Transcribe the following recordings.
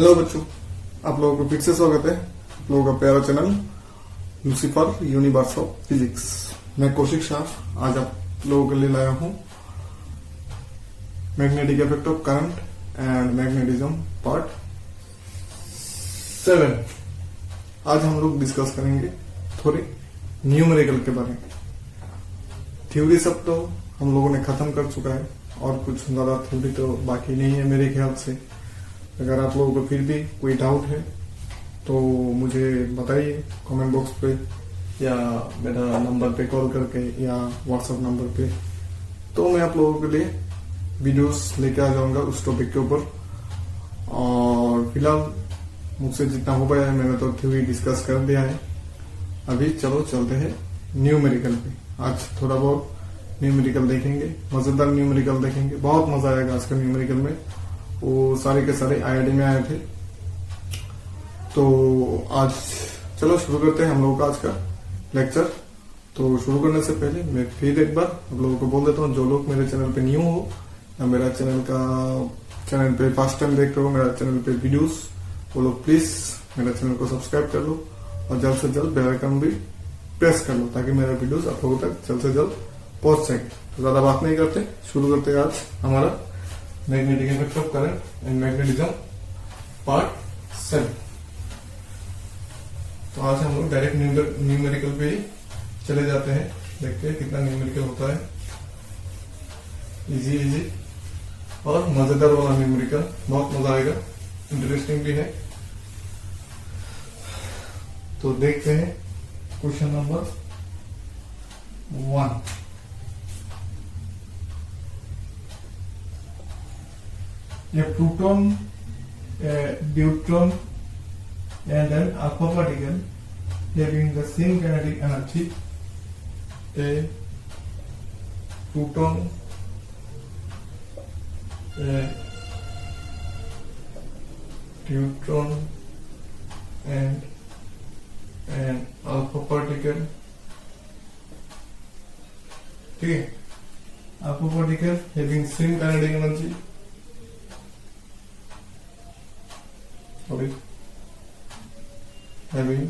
Hello बच्चों, आप लोगों को फिर से स्वागत है आप लोगों का प्यारा channel Lucifer universe of physics. मैं कौशिक शाह आज आप लोगों के लिए लाया हूं magnetic effect of current and magnetism part 7। आज हम लोग डिस्कस करेंगे थोड़े न्यूमेरिकल के बारे में। थ्योरी सब तो हम लोगों ने खत्म कर चुका है और कुछ ज्यादा थ्योरी तो बाकी नहीं है मेरे ख्याल से। अगर आप लोगों को फिर भी कोई डाउट है तो मुझे बताइए कमेंट बॉक्स पे या मेरा नंबर पे कॉल करके या व्हाट्सएप नंबर पे, तो मैं आप लोगों के लिए वीडियोस लेके आ जाऊंगा उस टॉपिक के ऊपर। और फिलहाल मुझसे जितना हो पाया है मैंने तो थ्योरी डिस्कस कर दिया है। अभी चलो चलते हैं न्यूमेरिकल पे। आज थोड़ा बहुत न्यूमेरिकल देखेंगे, मजेदार न्यूमेरिकल देखेंगे। बहुत मजा आएगा आज का न्यूमेरिकल में। वो सारे के सारे आईआईटी में आए थे। तो आज चलो शुरू करते हैं हम लोगों का आज का लेक्चर। तो शुरू करने से पहले मैं फिर एक बार आप लोगों को बोल देता हूँ, जो लोग मेरे चैनल पे न्यू हो या मेरा चैनल पे फर्स्ट टाइम देख रहे हो मेरा चैनल पे वीडियोस, वो लोग प्लीज मेरा चैनल को सब्सक्राइब कर लो और जल्द से जल्द बेल आइकन भी प्रेस कर लो ताकि मेरा वीडियोस आप लोगों तक जल्द से जल्द पहुंच सके। तो ज्यादा बात नहीं करते, शुरू करते हैं आज हमारा magnetic effect of current and magnetism part 7। तो आज हम लोग डायरेक्ट न्यूमेरिकल पे ही चले जाते हैं। देखते हैं कितना न्यूमेरिकल होता है। इजी और मजेदार वाला न्यूमेरिकल, बहुत मजा आएगा, इंटरेस्टिंग भी है। तो देखते हैं question number 1। A proton, a deuteron, and an alpha particle having the same kinetic energy. A proton, a deuteron, and an alpha particle. ठीक है, alpha particle having same kinetic energy. Having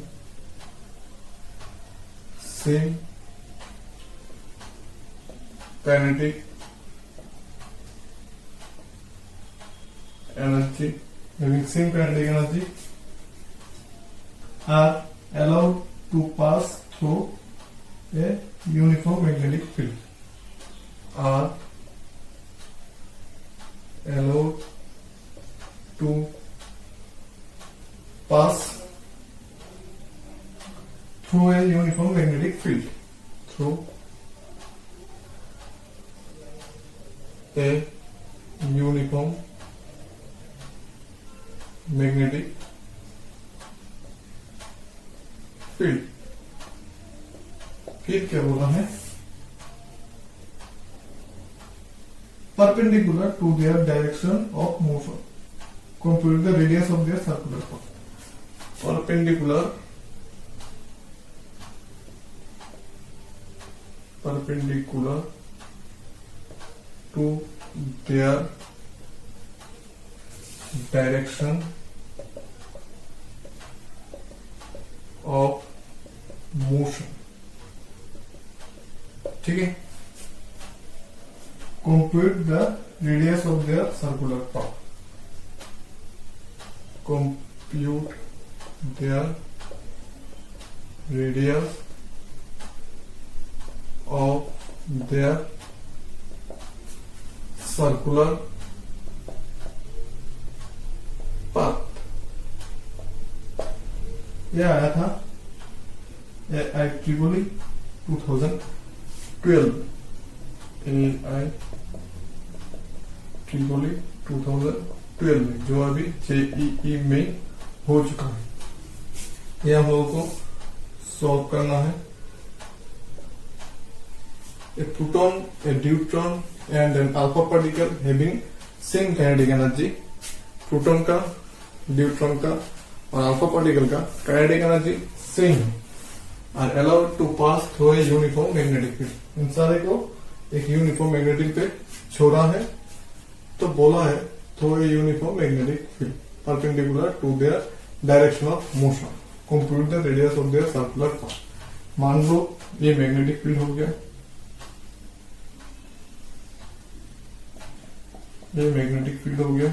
same kinetic energy are allowed to pass through a uniform magnetic field. Are allowed to pass through a uniform magnetic field. Through a uniform magnetic field. फिर क्या बोला है? Perpendicular to their direction of motion. Compute the radius of their circular path. Perpendicular to their direction of motion. ठीक है, compute the radius of their circular path. Compute their radius of their circular path. यह आया था IEEE 2012 में, जो अभी JEE में हो चुका है। यह हम लोगों को सॉल्व करना है। A proton, a deuteron and an alpha particle having same kinetic energy. Proton का, ड्यूट्रॉन का और अल्फा पार्टिकल का kinetic energy सेम है। are allowed to pass through a uniform magnetic field. इन सारे को एक यूनिफॉर्म मैग्नेटिक पे छोड़ा है तो बोला है through a uniform magnetic field. Perpendicular to their direction of motion, compute the radius of their circular path. मान लो ये मैग्नेटिक फील्ड हो गया, ये मैग्नेटिक फील्ड हो गया,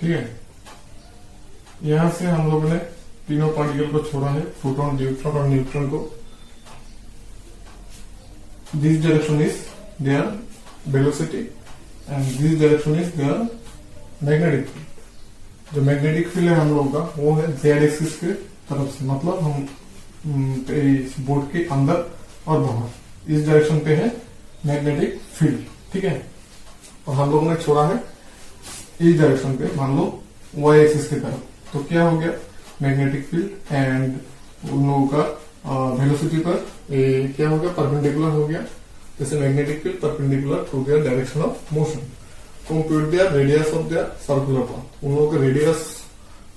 ठीक है। यहां से हम लोगों ने तीनों पार्टिकल को छोड़ा है, प्रोटॉन, न्यूट्रॉन और न्यूट्रॉन को। This direction is their velocity and this direction is their magnetic field. जो मैग्नेटिक फील्ड है हम लोगों का वो है जेड एक्सिस के तरफ से, मतलब हम इस बोर्ड के अंदर और बाहर इस डायरेक्शन पे है मैग्नेटिक फील्ड, ठीक है। और हम लोगों ने छोड़ा है इस डायरेक्शन पे, मान लो वाई एक्सिस की तरफ। तो क्या हो गया, मैग्नेटिक फील्ड एंड उन लोगों का वेलोसिटी पर क्या हो गया, परपेंडिकुलर हो गया। जैसे magnetic field perpendicular to their direction of motion, compute their radius of their circular path. उन लोगों का रेडियस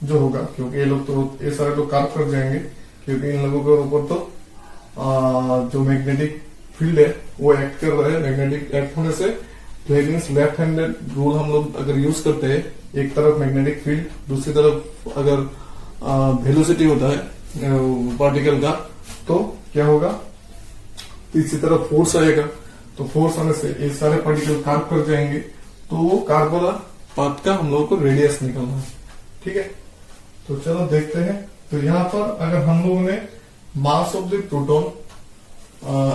जो होगा, क्योंकि ये लोग तो ये सारे लोग कार्व कर जाएंगे, क्योंकि इन लोगों के ऊपर तो जो मैग्नेटिक फील्ड है वो एक्ट कर रहा है। मैग्नेटिक एक्ट होने से लेफ्ट हैंडेड रूल हम लोग अगर यूज करते हैं, एक तरफ मैग्नेटिक फील्ड, दूसरी तरफ अगर वेलोसिटी होता है पार्टिकल का, तो क्या होगा, तीसरी तरफ फोर्स आएगा। तो फोर्स आने से ये सारे पार्टिकल कार्व कर जाएंगे, तो वो कार्व वाला पाथ का हम लोगों को रेडियस निकलना है, ठीक है। तो चलो देखते हैं। तो यहाँ पर अगर हम लोगों ने mass of the proton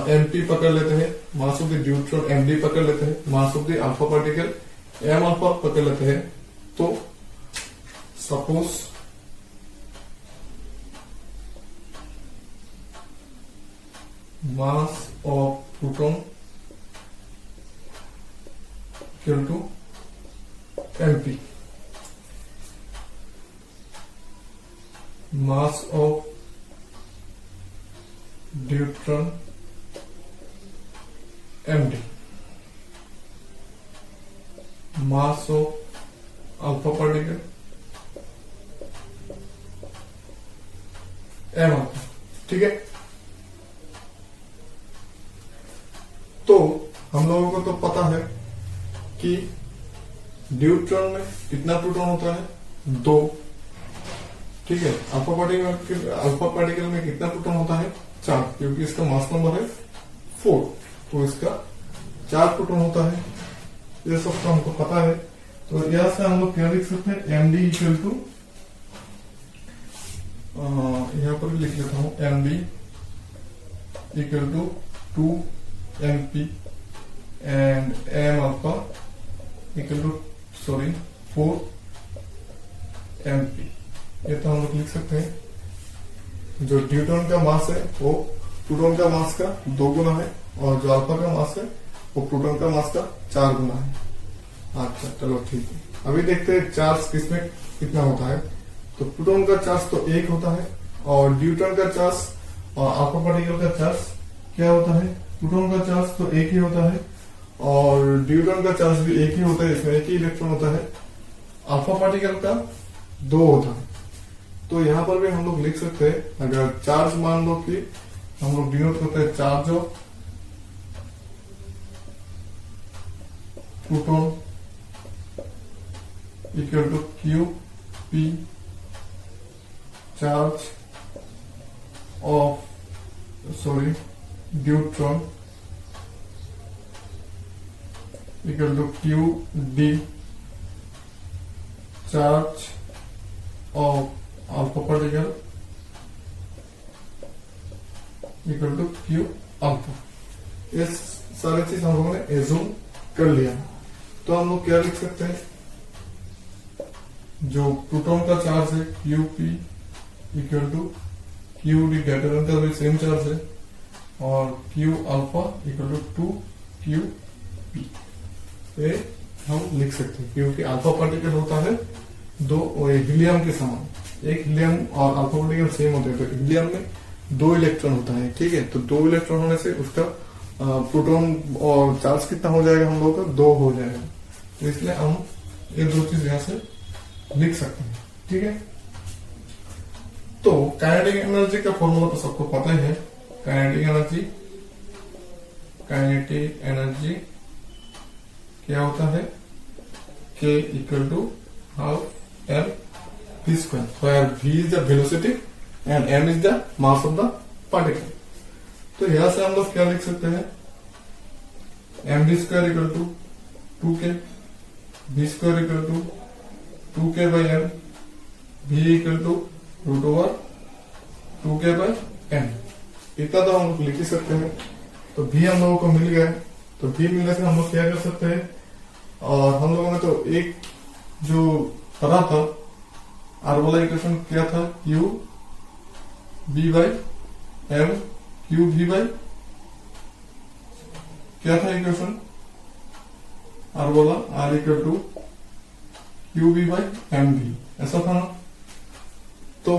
MP पकड़ लेते हैं, mass of the neutron MD पकड़ लेते हैं, mass of the alpha particle M alpha पकड़ लेते हैं, तो suppose mass of proton equal to MP, mass of neutron MD, mass of alpha particle M alpha, ठीक है। तो हम लोगों को तो पता है कि न्यूट्रॉन में कितना प्रोटॉन होता है, 2, ठीक है। अल्फा पार्टिकल में कितना प्रोटॉन होता है, 4, क्योंकि इसका मास नंबर है 4, तो इसका 4 प्रोटॉन होता है। ये सब तो हमको पता है। तो यहां से हम लोग क्या लिख सकते हैं, एमडी इक्वल टू, यहां पर लिख लेता हूं, MD equal to 2 MP and M alpha equal to 4 MP. ये तो हम लोग लिख सकते हैं। जो न्यूट्रॉन का मास है वो प्रोटॉन का मास का 2 गुना है, और जो अल्फा का मास है वो प्रोटॉन का मास का 4 गुना है। अच्छा चलो ठीक है। अभी देखते हैं चार्ज किसमें कितना होता है। तो प्रोटॉन का चार्ज तो 1 होता है, और न्यूट्रॉन का चार्ज और अल्फा पार्टिकल का चार्ज क्या होता है, प्रोटॉन का चार्ज तो 1 ही होता है, और न्यूट्रॉन का चार्ज भी 1 ही होता है, इसमें 1 ही इलेक्ट्रॉन होता है। अल्फा पार्टिकल का 2 होता है। तो यहां पर भी हम लोग लिख सकते हैं, अगर चार्ज मान लो कि हम लोग डिनोट करते हैं charge of proton equal to Q P charge of neutron equal to Q D charge of alpha particle equal to Q alpha. ये सारी चीज हम लोगों ने एज्यूम कर लिया। तो हम लोग क्या लिख सकते हैं, जो प्रोटॉन का चार्ज है Q P equal to Q D, डेटा का भी सेम चार्ज है, और Q alpha equal to 2 Q P. ये हम लिख सकते हैं, क्योंकि अल्फा पार्टिकल होता है 2 हीलियम के समान। एक हीलियम और अल्फा पार्टिकल सेम होते हैं, तो हीलियम में 2 इलेक्ट्रॉन होता है, ठीक है। तो 2 इलेक्ट्रॉन होने से उसका प्रोटॉन और चार्ज कितना हो जाएगा, हम लोग का 2 हो जाएगा। तो इसलिए हम ये 2 चीज यहां से लिख सकते हैं, ठीक है। तो काइनेटिक एनर्जी का फॉर्मूला तो सबको पता ही है। काइनेटिक एनर्जी क्या होता है, K equal to half M v square, where v is the velocity and m is the mass of the particle। तो यहां से हम लोग क्या लिख सकते हैं, M V square equal to 2k, v square equal to 2k by m, v equal to root over 2k by m। इतना तो हम लोग लिख ही सकते हैं। तो भी हम लोगों को मिल गया। तो भी मिलने से हम लोग क्या कर सकते हैं, और हम लोगों ने तो एक जो पढ़ा था आर वाला इक्वेशन क्या था, Q B by M Q B by क्या था इक्वेशन आर वाला, R equal to Q B by M भी, ऐसा था ना। तो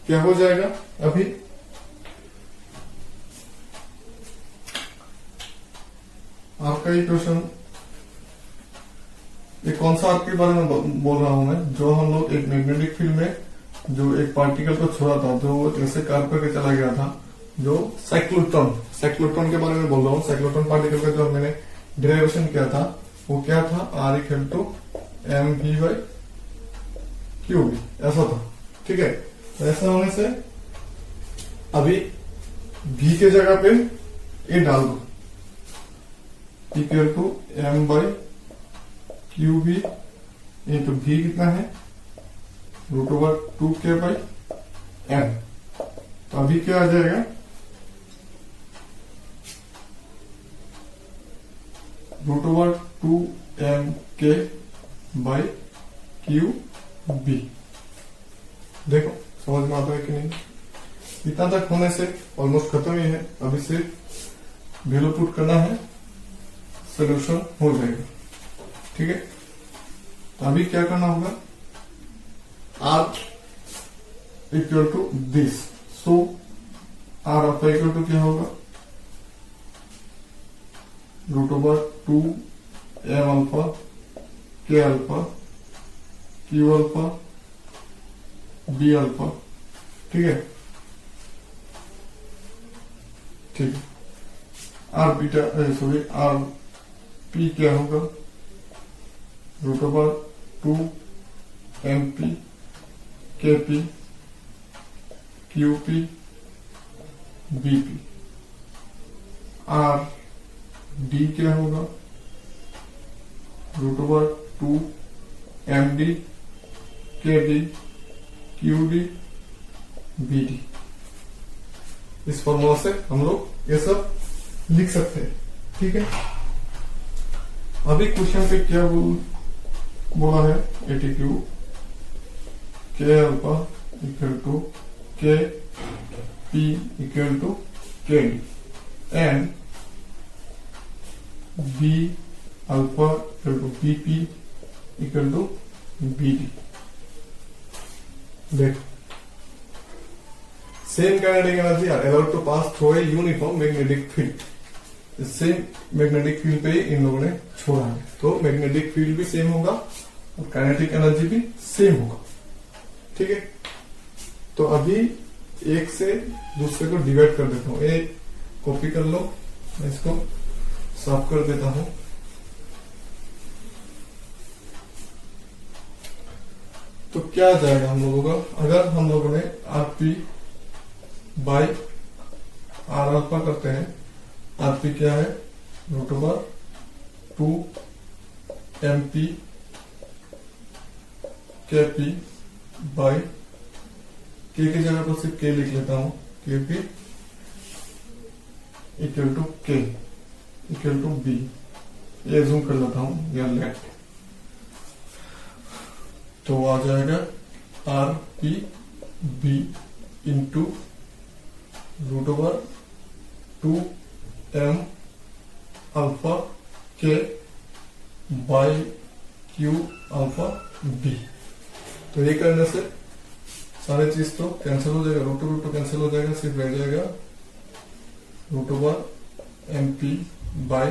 क्या हो जाएगा, अभी आपका इक्वेशन, ये कौन सा आपके बारे में बोल रहा हूं मैं, जो हम लोग एक मैग्नेटिक फील्ड में जो एक पार्टिकल को छोड़ा था, जो ऐसे कार करके चला गया था, जो साइक्लोट्रॉन के बारे में बोल रहा हूँ। साइक्लोट्रॉन पार्टिकल का जो मैंने डेरिवेशन किया था वो क्या था, R equal to M V by Q B, ऐसा था। ठीक है, तो ऐसा होने से अभी v के जगह पे ए डाल दो, equal to M by Q B into भी कितना है, root over 2k by M. तो अभी क्या आ जाएगा, root over 2mk by Q B. देखो समझ में आता है कि नहीं। इतना तक होने से ऑलमोस्ट खत्म ही है। अभी सिर्फ वैल्यू पुट करना है, सोल्यूशन हो जाएगा। ठीक है, तो अभी क्या करना होगा, R equal to this, so R आपका इक्वल टू क्या होगा, root over 2m alpha k alpha q alpha b alpha. ठीक है, ठीक है, R beta sorry R P क्या होगा, root over 2mp kp qp bp। R D क्या होगा, root over 2md kd qd bd। इस फॉर्मूला से हम लोग ये सब लिख सकते हैं। ठीक है, अभी क्वेश्चन पे क्या बोला है, ATQ K alpha equal to K P equal to K D and B alpha equal to B P equal to B D. देखो, same kinetic energy are allowed to pass through a uniform magnetic field. Same magnetic field पे इन लोगों ने छोड़ा है, तो magnetic field भी same होगा और काइनेटिक एनर्जी भी सेम होगा। ठीक है, तो अभी एक से दूसरे को डिवाइड कर देता हूं, एक कॉपी कर लो, मैं इसको साफ कर देता हूं। तो क्या आ जाएगा हम लोगों का, अगर हम लोगों ने आरपी बाई आर अल्फा करते हैं, आरपी क्या है, root over 2mp kp by के की जगह पर सिर्फ के लिख लेता हूं, kp equal to K equal to B, ये जूम कर लेता हूं या लेट। तो आ जाएगा R P B into root over 2m alpha K by Q alpha B. तो ये करने से सारे चीज तो कैंसिल हो जाएगा, रूट टू कैंसिल हो जाएगा, सिर्फ रह जाएगा root over M P by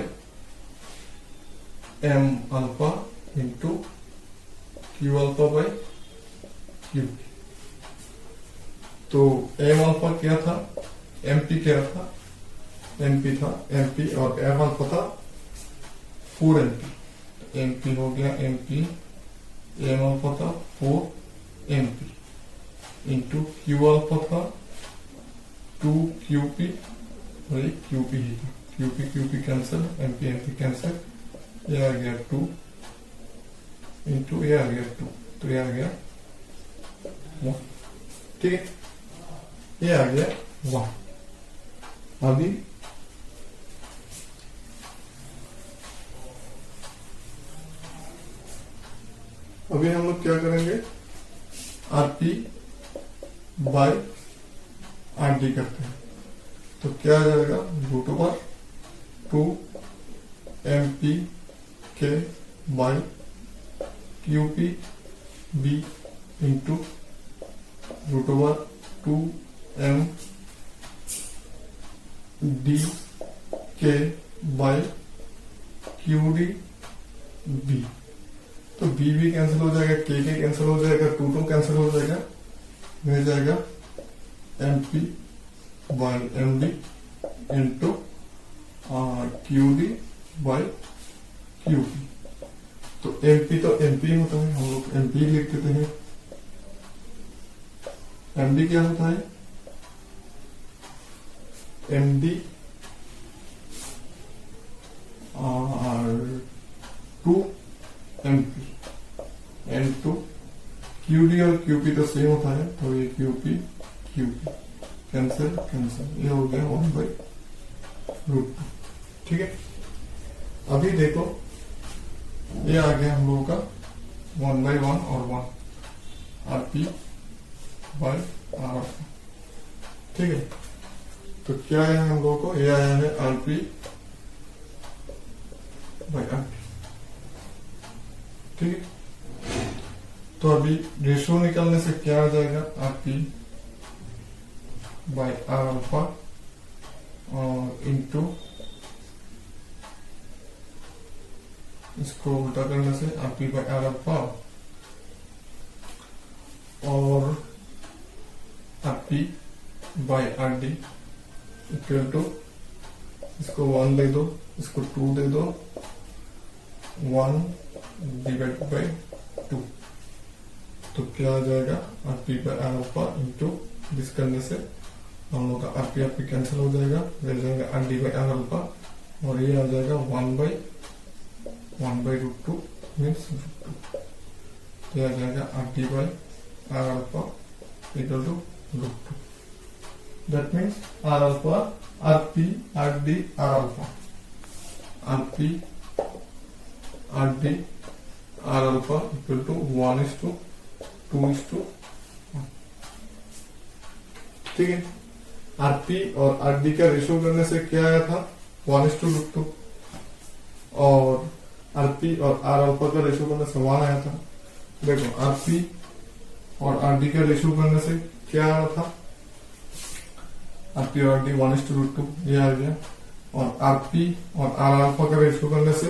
M alpha into Q alpha by Q. तो एम अल्फा क्या था, एमपी क्या था, एमपी था, एमपी और एम अल्फा था 4 एमपी। एमपी हो गया एमपी, एम अल्फा था 4 एमपी इंटू क्यू अल्फा था 2 क्यूपी, और ये क्यूपी ही था, QP QP cancel, MP MP cancel, ये आ गया 2 इंटू ये आ गया 2, तो ये आ गया 1। ठीक है, ये आ गया 1। अभी हम लोग क्या करेंगे, आरपी बाय आरडी करते हैं। तो क्या आ जाएगा, √2 MP K by QP B into √2 M D K by QD B. तो बी भी कैंसिल हो जाएगा, के कैंसिल हो जाएगा, 2 कैंसिल हो जाएगा, मिल जाएगा MP by MD into QD by QP. तो एमपी होता है, हम लोग एमपी लिख देते हैं। एमडी क्या होता है, एमडी 2 एमपी इंटू क्यूडी और क्यूपी तो सेम होता है, तो ये क्यूपी क्यूपी कैंसिल कैंसिल, ये हो गया 1/√2। ठीक है, अभी देखो ये आ गया हम लोगों का 1/1 और 1 आरपी बाय आर। ठीक है, तो क्या आया हम लोगों को, ये आया है आरपी बाय आरपी। ठीक है, तो अभी रेशियो निकालने से क्या आ जाएगा, आरपी बाय आर अल्फा और इंटू इसको उल्टा करने से आरपी बाय आर अल्फा और RP by R D equal to, इसको 1 दे दो, इसको 2 दे दो, 1 डिवाइड बाय 2। तो क्या आ जाएगा, RP by R alpha into this करने से हम लोग का आरपी आरपी कैंसिल हो जाएगा, मिल जाएगा R D by R alpha, और ये आ जाएगा 1/√2 मीन्स √2। तो आ जाएगा R D by R alpha equal to √2। That means R alpha, RP R D R alpha, RP R D R alpha equal to 1:2:1। ठीक है, आरपी और आरडी का रेशियो करने से क्या आया था, 1:√2, और आरपी और आर अल्फा का रेशियो करने से 1 आया था। देखो आरपी और आरडी का रेशियो करने से क्या आया था, आरपी और आरडी 1:√2, ये आ गया, और आरपी और आर अल्फा का रेशियो करने से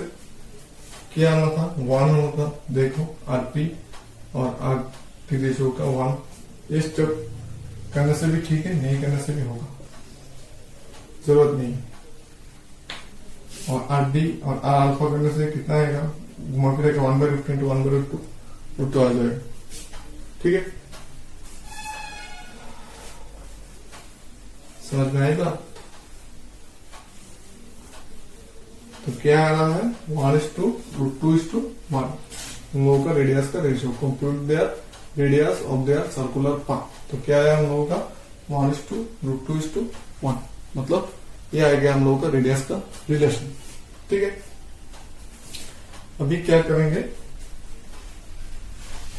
क्या आना था, 1 आना था। देखो आरपी और आरडी रेशियो का 1, ये स्टेप करने से भी ठीक है, नहीं करने से भी होगा, जरूरत नहीं है। और आर डी और आर अल्फा करने से कितना आएगा, घुमा फिरा के 1/√2 इंटू 1/√2 आ जाएगा। ठीक है, समझ में आएगा। तो क्या आ रहा है, 1:√2:1 हम लोगों का रेडियस का ratio, compute their radius of their circular path. तो क्या आया हम लोगों का 1:√2:1, मतलब ये आ गया हम लोगों का रेडियस का रिलेशन। ठीक है, अभी क्या करेंगे,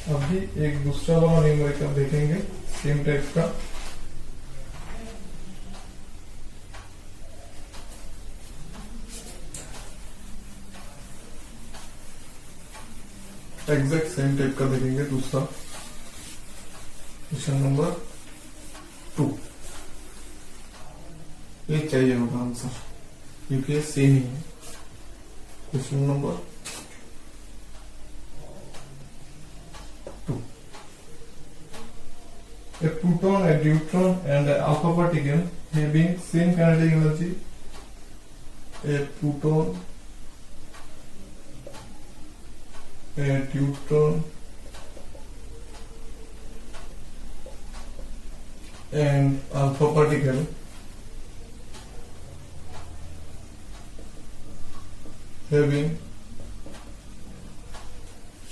अभी एक दूसरा वाला न्यूमेरिकल देखेंगे सेम टाइप का। एग्जैक्ट सेम टाइप का देखेंगे दूसरा, क्वेश्चन नंबर 2। ये चाहिए होगा आंसर, क्योंकि ये सेम ही है। Question number 2, a proton, a deuteron, and an alpha particle having same kinetic energy. A proton, a deuteron, and alpha particle having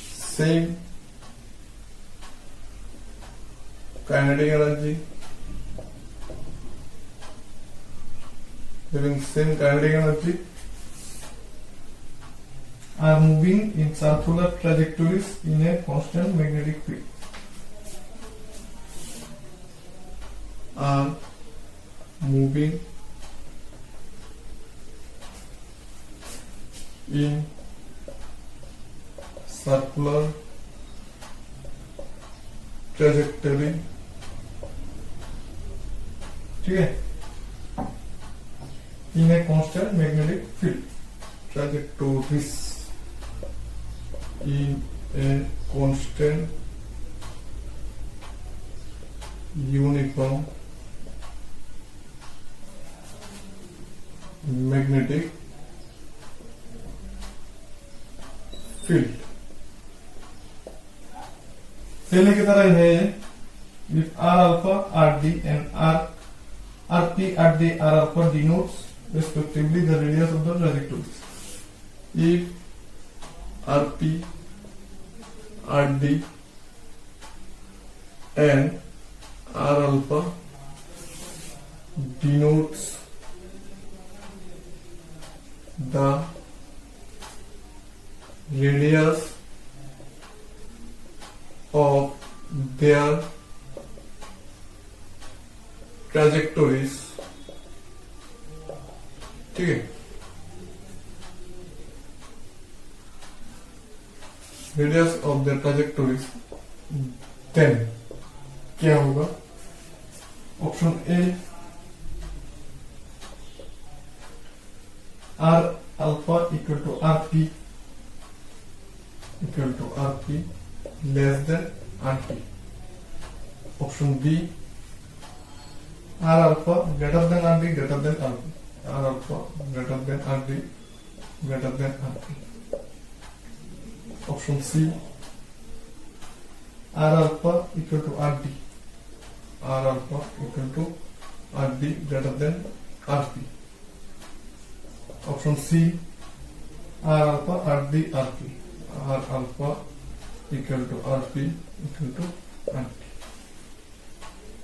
same kinetic energy, are moving in circular trajectories in a constant magnetic field. Are moving in circular trajectory, ठीक है, in a constant magnetic field. Trajectories in a constant uniform magnetic field. पहले की तरह है ये, if R alpha, RD and RP, RD, R alpha denotes respectively the radius of the trajectories. If RP, RD and R alpha denotes the radius of their trajectories, ठीक है, radius of their trajectories, then क्या होगा? Option A, R alpha equal to RP less than RP. Option B, R alpha greater than RD greater than RP. R alpha greater than RD greater than RP. Option C, R alpha equal to RD. R alpha equal to RD greater than RP. Option C, R alpha RD RP. R alpha equal to RP equal to RP.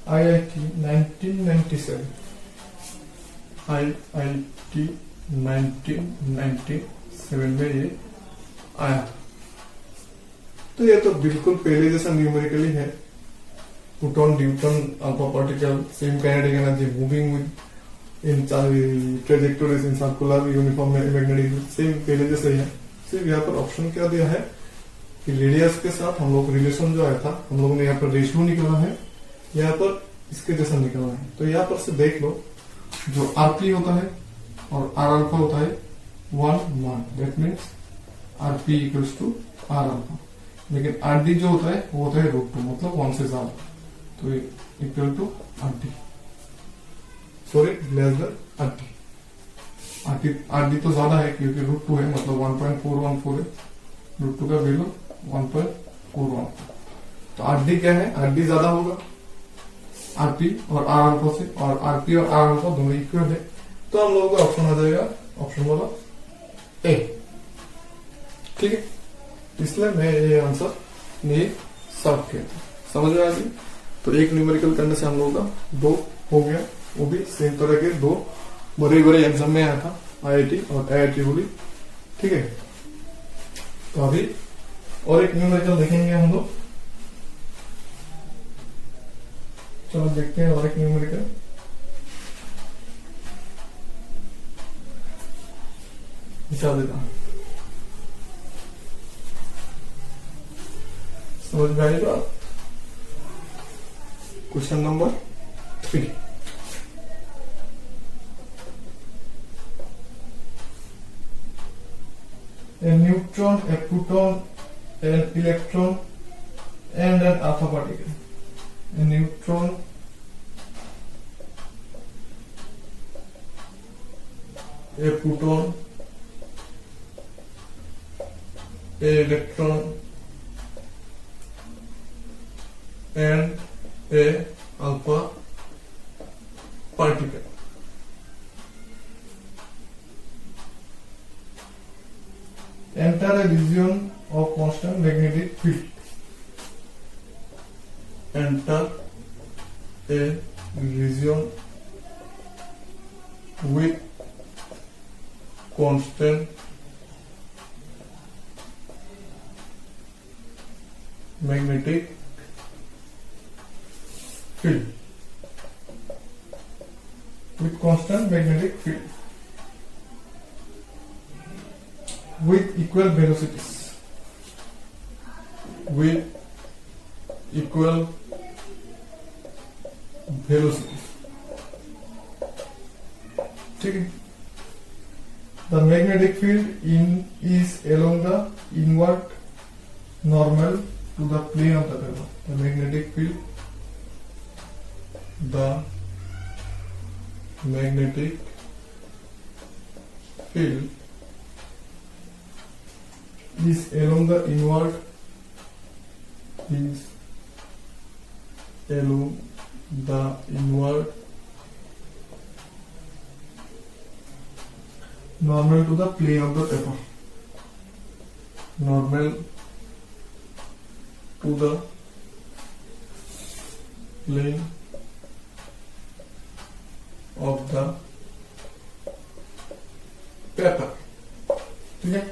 IIT 1997 में ये आया। तो ये तो बिल्कुल पहले जैसा numerically है, proton, deuteron, alpha particle, same kinetic energy, moving with in trajectories in circular uniform magnetic, same पहले जैसे ही है। सिर्फ यहाँ पर ऑप्शन क्या दिया है कि रेडियस के साथ हम लोग रिलेशन जो आया था, हम लोगों ने यहाँ पर रेशियो निकाला है, यहाँ पर इसके जैसा निकालना है। तो यहाँ पर से देख लो, जो आरपी होता है और आर अल्फा होता है 1 that means RP equals to R alpha, लेकिन आरडी जो होता है वो होता है √2, मतलब 1 से ज्यादा, तो equal to RD, sorry less than RD. RD तो ज्यादा है क्योंकि √2 है, मतलब 1.414 है, √2 का वैल्यू 1.414। तो आरडी क्या है? आरडी ज्यादा होगा आरपी और आर अल्फा से, और आरपी और आर अल्फा दोनों इक्वल है। तो हम लोगों का ऑप्शन आ जाएगा ऑप्शन वाला ए, ठीक है। इसलिए मैं ये आंसर नहीं सर्व किया था, समझ में आ गई। तो एक न्यूमेरिकल करने से हम लोगों का 2 हो गया, वो भी सेम तरह के 2 बड़े बड़े एग्जाम में आया था, आईआईटी और आईआईटी हुई, ठीक है। तो अभी और एक न्यूमेरिकल देखेंगे हम लोग। चलो देखते हैं और एक न्यूमेरिकल। निकाल देता हूं, समझ में आएगा। Question number 3, a neutron, a proton, an electron and an alpha particle a neutron, a proton, a electron and a alpha particle. Enter a region of constant magnetic field. Enter a region with constant magnetic field. With constant magnetic field. With equal velocities. With equal velocities. ठीक है. The magnetic field is along the inward normal to the plane of the paper. The magnetic field is along the inward normal to the plane of the paper. Normal to the plane of the paper. ठीक है.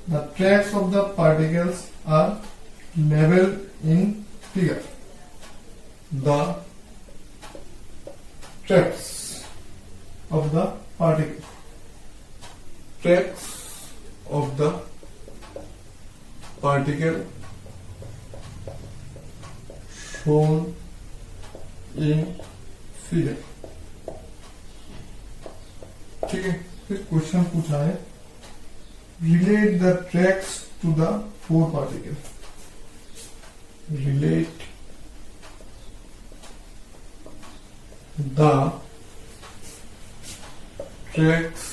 The tracks of the particles are labeled in figure. The tracks of the particle. Tracks of the particle shown in figure. ठीक है. फिर question पूछा है, relate the tracks to the four particles. Relate the tracks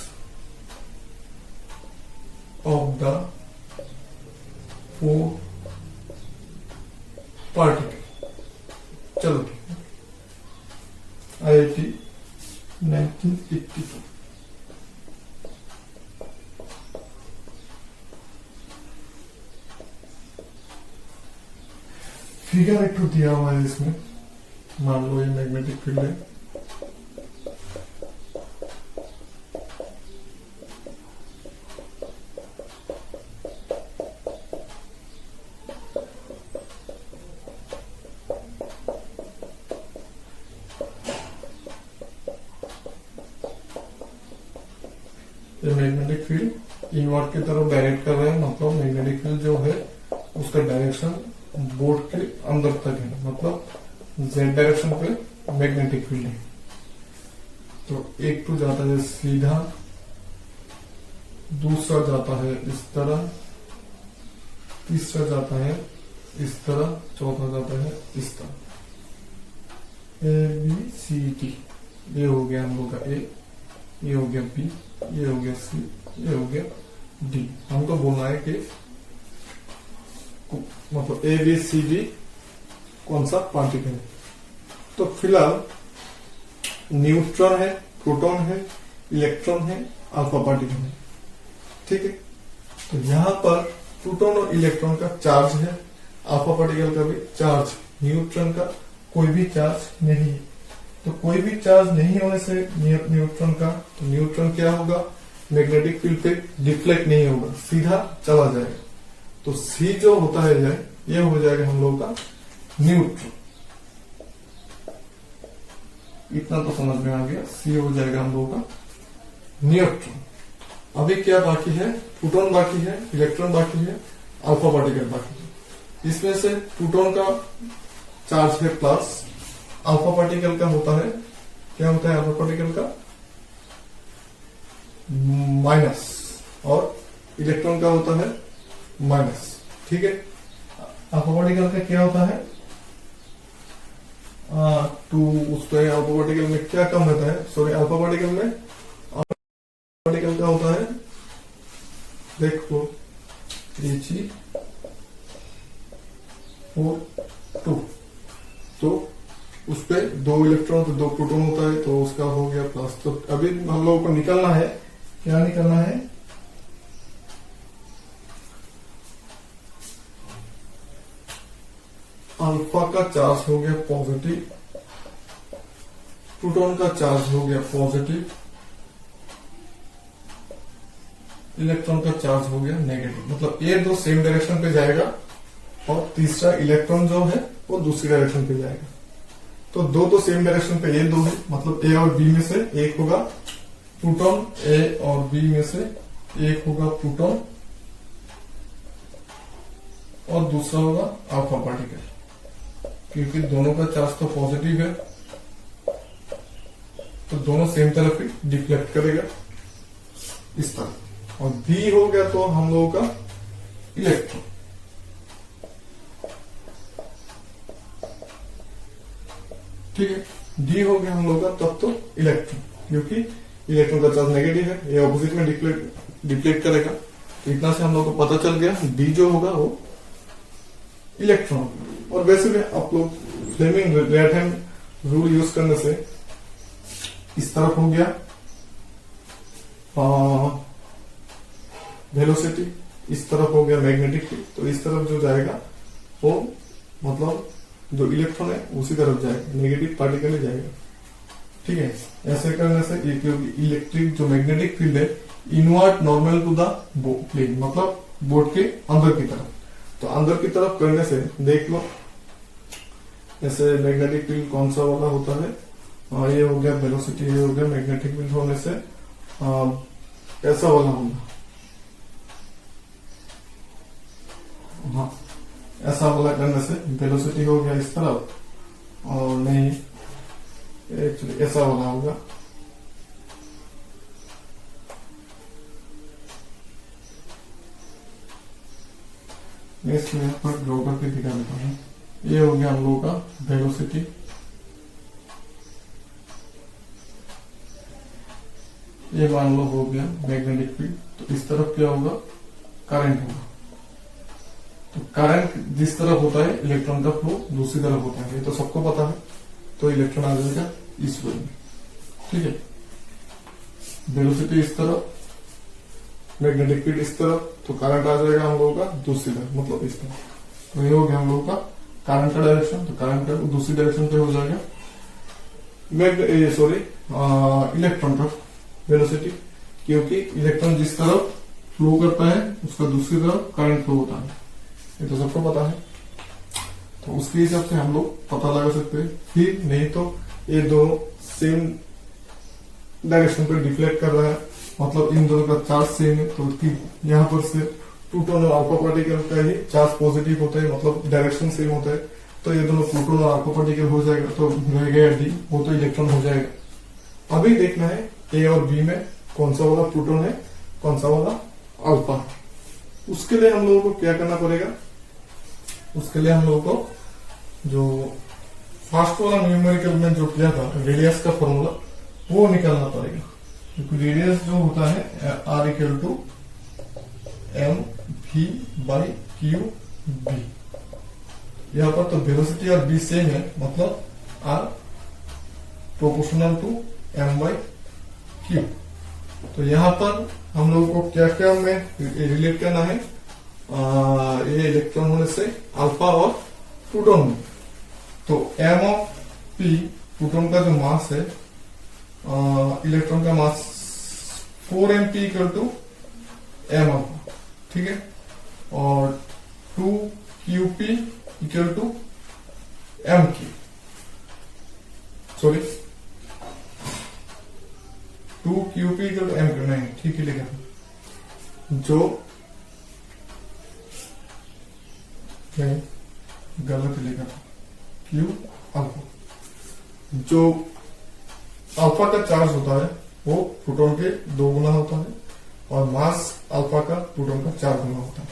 of the four particles. चलो ठीक है. IIT 1982. Figure एक तो दिया हुआ है इसमें. मान लो ये मैग्नेटिक फील्ड है. ये मैग्नेटिक फील्ड इनवर्ट की तरफ डायरेक्ट कर रहे हैं. मतलब मैग्नेटिक फील्ड जो है उसका डायरेक्शन बोर्ड के अंदर तक है. मतलब जेड डायरेक्शन पे मैग्नेटिक फील्ड है. तो एक तो जाता है सीधा, दूसरा जाता है इस तरह, तीसरा जाता है इस तरह, चौथा जाता है इस तरह. A B C D. ये हो गया हम लोग का ए, ये हो गया बी, ये हो गया सी, ये हो गया डी. हमको बोलना है कि मतलब ए बी सी डी कौन सा पार्टिकल है. तो फिलहाल न्यूट्रॉन है, प्रोटॉन है, इलेक्ट्रॉन है, अल्फा पार्टिकल है. ठीक है. तो यहां पर प्रोटॉन और इलेक्ट्रॉन का चार्ज है, अल्फा पार्टिकल का भी चार्ज. न्यूट्रॉन का कोई भी चार्ज नहीं है. तो कोई भी चार्ज नहीं होने से न्यूट्रॉन का, तो न्यूट्रॉन क्या होगा, मैग्नेटिक फील्ड पे डिफ्लेक्ट नहीं होगा, सीधा चला जाएगा. तो सी जो होता है ये हो जाएगा हम लोग का न्यूट्रॉन. इतना तो समझ में आ गया. सी हो जाएगा हम लोग का न्यूट्रॉन. अभी क्या बाकी है, प्रोटॉन बाकी है, इलेक्ट्रॉन बाकी है, अल्फा पार्टिकल बाकी है. इसमें से प्रोटॉन का चार्ज है प्लस, अल्फा पार्टिकल का होता है, क्या होता है अल्फा पार्टिकल का, माइनस, और इलेक्ट्रॉन का होता है माइनस. ठीक है. अल्फा पार्टिकल का क्या होता है टू उसमें अल्फा पार्टिकल में क्या कम रहता है, सॉरी अल्फा पार्टिकल में पार्टिकल का होता है, देखो He4 तो उस पे 2 इलेक्ट्रॉन तो 2 प्रोटॉन होता है, तो उसका हो गया प्लस। तो अभी हम लोगों को निकलना है, क्या निकलना है, अल्फा का चार्ज हो गया पॉजिटिव, प्रोटॉन का चार्ज हो गया पॉजिटिव, इलेक्ट्रॉन का चार्ज हो गया नेगेटिव। मतलब ये दो सेम डायरेक्शन पे जाएगा और तीसरा इलेक्ट्रॉन जो है वो दूसरी डायरेक्शन पे जाएगा। तो दो तो सेम डायरेक्शन पे ये दो है, मतलब ए और बी में से एक होगा प्रोटॉन, ए और बी में से एक होगा प्रोटॉन और दूसरा होगा अल्फा पार्टिकल, क्योंकि दोनों का चार्ज तो पॉजिटिव है, तो दोनों सेम तरफ ही डिफ्लेक्ट करेगा इस तरह। और बी हो गया तो हम लोगों का इलेक्ट्रॉन, ठीक है, डी हो गया हम लोग का तब तो इलेक्ट्रॉन, क्योंकि इलेक्ट्रॉन का चार्ज नेगेटिव है, ये ऑपोजिट में डिफ्लेक्ट करेगा। तो इतना से हम लोग को पता चल गया डी जो होगा वो इलेक्ट्रॉन। और वैसे भी आप लोग Fleming right hand rule use करने से इस तरफ हो गया वेलोसिटी, इस तरफ हो गया मैग्नेटिक फील्ड, तो इस तरफ जो जाएगा वो मतलब जो इलेक्ट्रॉन है उसी तरफ जाएगा, नेगेटिव पार्टिकल ही जाएगा, ठीक है। ऐसे करने से ये क्योंकि इलेक्ट्रिक जो मैग्नेटिक फील्ड है invert normal to the plane, मतलब बोर्ड के अंदर की तरफ, तो अंदर की तरफ करने से देख लो ऐसे मैग्नेटिक फील्ड कौन सा वाला होता है, ये हो गया वेलोसिटी, ये हो गया मैग्नेटिक फील्ड होने से ऐसा वाला होगा, हाँ ऐसा वाला करने से वेलोसिटी हो गया इस तरफ, और नहीं एक्चुअली ऐसा वाला होगा, मैं इसमें यहाँ पर ड्रॉ करके दिखा देता हूँ। ये हो गया हम लोगों का वेलोसिटी, ये मान लो हो गया मैग्नेटिक फील्ड, तो इस तरफ क्या होगा, करंट होगा। तो करंट जिस तरफ होता है इलेक्ट्रॉन का फ्लो दूसरी तरफ होता है, ये तो सबको पता है, तो इलेक्ट्रॉन आ जाएगा इस वे में, ठीक है। वेलोसिटी इस तरफ, मैग्नेटिक फील्ड इस तरफ, तो करंट आ जाएगा हम लोगों का दूसरी तरफ, मतलब इस तरफ। तो ये हो गया हम लोगों का करंट का डायरेक्शन, तो करंट का दूसरी डायरेक्शन पे हो जाएगा इलेक्ट्रॉन का वेलोसिटी, क्योंकि इलेक्ट्रॉन जिस तरफ फ्लो करता है उसका दूसरी तरफ करंट फ्लो होता है, ये तो सबको पता है। तो उसके हिसाब से हम लोग पता लगा सकते हैं। फिर नहीं तो ये दोनों सेम डायरेक्शन पर डिफ्लेक्ट कर रहा है, मतलब इन दोनों का चार्ज सेम है, तो यहाँ पर से प्रोटॉन और अल्फा पार्टिकल का ही चार्ज पॉजिटिव होता है, मतलब डायरेक्शन सेम होता है, तो ये दोनों प्रोटॉन और अल्फा पार्टिकल हो जाएगा, तो रह गया डी, वो तो इलेक्ट्रॉन हो जाएगा। अभी देखना है ए और बी में कौन सा वाला प्रोटॉन है, कौन सा वाला अल्फा। उसके लिए हम लोगों को क्या करना पड़ेगा, उसके लिए हम लोगों को जो फर्स्ट वाला न्यूमेरिकल में जो किया था रेडियस का फॉर्मूला वो निकालना पड़ेगा, क्योंकि रेडियस जो होता है R equal to M V by Q B. यहाँ पर तो वेलोसिटी और बी सेम है, मतलब R proportional to M by Q. तो यहाँ पर हम लोगों को क्या क्या में रिलेट करना है, ये इलेक्ट्रॉन होने से अल्फा और प्रोटॉन में, तो एम ऑफ पी प्रोटॉन का जो मास है, इलेक्ट्रॉन का mass 4mp equal to M alpha, ठीक है, और 2qp equal to M Q, sorry 2qp equal to M Q, नहीं ठीक ही लिखा था, जो नहीं गलत लिखा था, क्यू अल्फा, जो अल्फा का चार्ज होता है वो प्रोटॉन के 2 गुना होता है, और मास अल्फा का प्रोटॉन का 4 गुना होता है।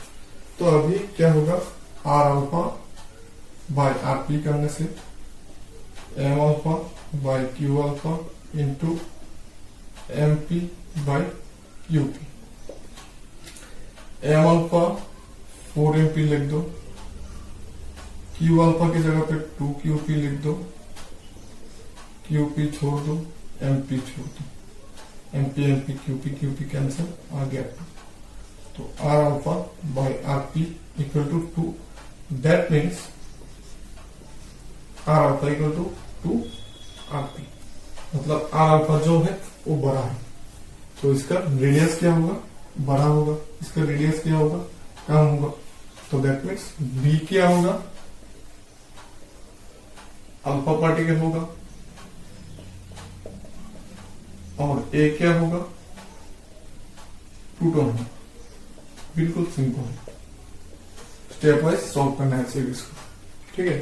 तो अभी क्या होगा, R alpha by R P करने से m alpha by q alpha into mp by qp। m alpha 4mp लिख दो, q alpha की जगह पे 2qp लिख दो, qp छोड़ दो, mp छोड़ दो, mp mp qp qp cancel, आ गया 2। तो r alpha by rp equal to 2। that means r alpha equal to 2 rp, मतलब r alpha जो है वो बड़ा है, तो इसका रेडियस क्या होगा, बड़ा होगा, इसका रेडियस क्या होगा, कम होगा। तो दैट मीन्स b क्या होगा, अल्फा पार्टिकल होगा, और a क्या होगा, प्रोटॉन होगा। बिल्कुल सिंपल है, स्टेप वाइज सॉल्व करना है सीरीज को, ठीक है।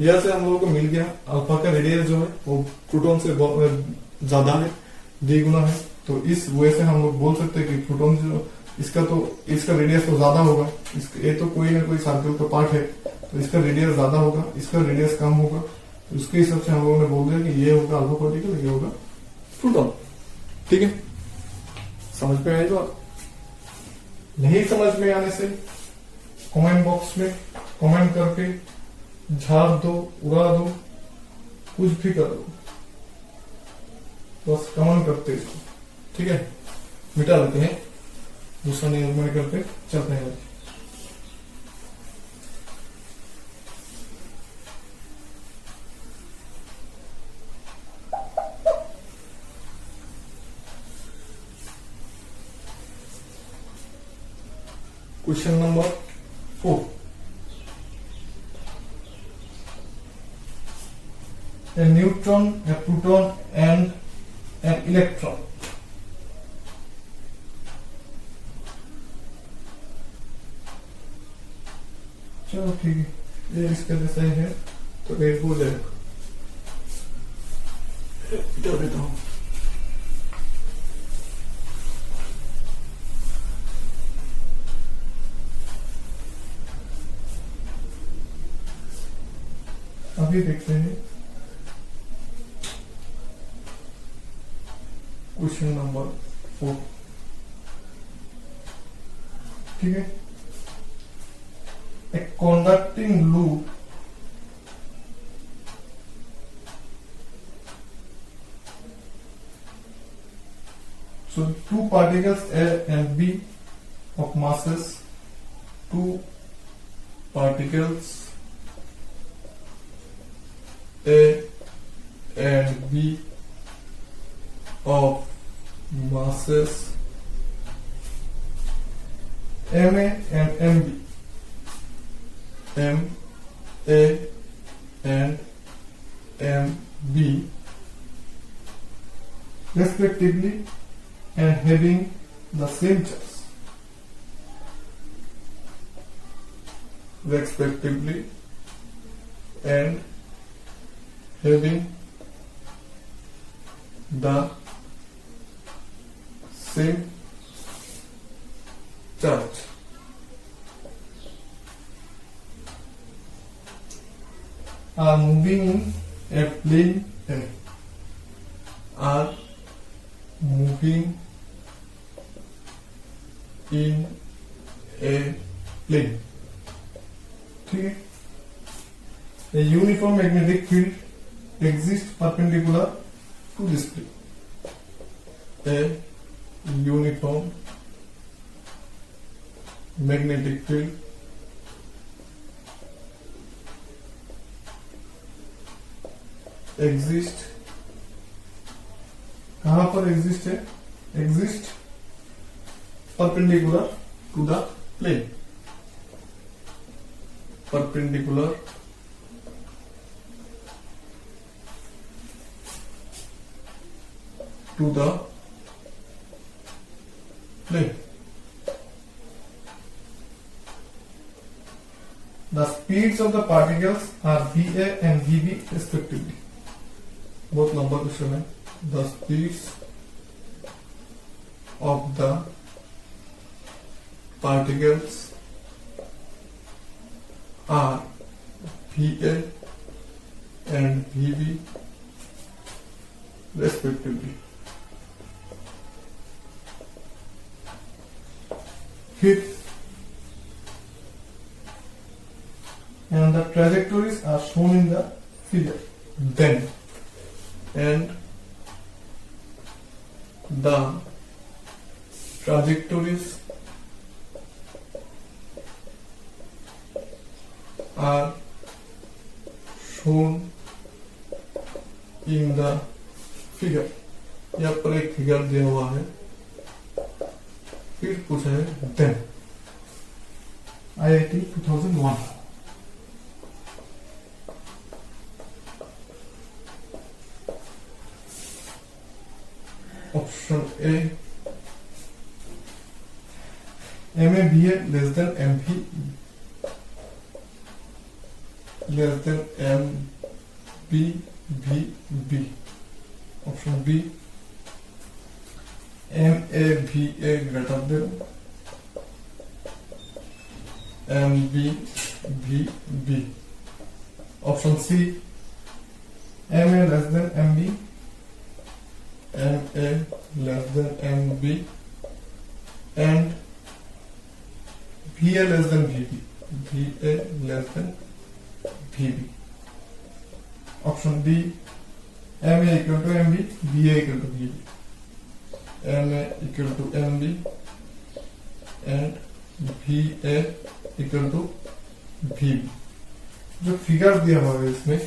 यहां से हम लोगों को मिल गया अल्फा का रेडियस जो है वो प्रोटॉन से ज्यादा है, द्विगुना है। तो इस वजह से हम लोग बोल सकते हैं कि प्रोटॉन जो इसका रेडियस तो ज्यादा होगा, ये तो कोई ना कोई सर्कल का पार्ट है, तो इसका रेडियस ज्यादा होगा, इसका रेडियस कम होगा। तो उसके हिसाब से हम लोगों ने बोल दिया कि ये होगा अल्फा पार्टिकल, ये होगा प्रोटॉन, ठीक है। समझ में आई बात? नहीं समझ में आने से कमेंट बॉक्स में कमेंट करके झाड़ दो, उड़ा दो, कुछ भी कर दो, बस कमेंट करते इसको, ठीक है। मिटा देते हैं, दूसरा नियम करके चलते हैं। Question number 4। A neutron, a proton and an electron चलो ठीक है, ये इसका जैसा ही है तो रेड हो जाएगा। क्या देता हूं, अभी देखते हैं क्वेश्चन नंबर 4, ठीक है। A conducting loop so two particles A and B of masses, two particles A and B of masses MA and MB, MA and MB respectively and having the same charge, respectively and having the same charge, are moving in a plane A, are moving in a plane, ठीक है। A uniform magnetic field exists perpendicular to this plane, a uniform magnetic field exist, कहां पर exist है, exist perpendicular to the plane, perpendicular to the plane. The speeds of the particles are Va and Vb respectively. बहुत लंबा question है। The speeds of the particles are Va and VB respectively. Here, and the trajectories are shown in the figure. Then, and the trajectories are shown in the figure. यहाँ पर एक figure दिया हुआ है, फिर पूछा है then IIT 2001. Option A, MA BA less than MB less than MB BB. Option B, MA BA greater than MB BB. Option C, MA less than MB, MA less than MB, and VA less than VB, VA less than VB. Option D, MA equal to MB, VA equal to VB, MA equal to MB, and VA equal to VB. जो figure दिया हुआ है इसमें,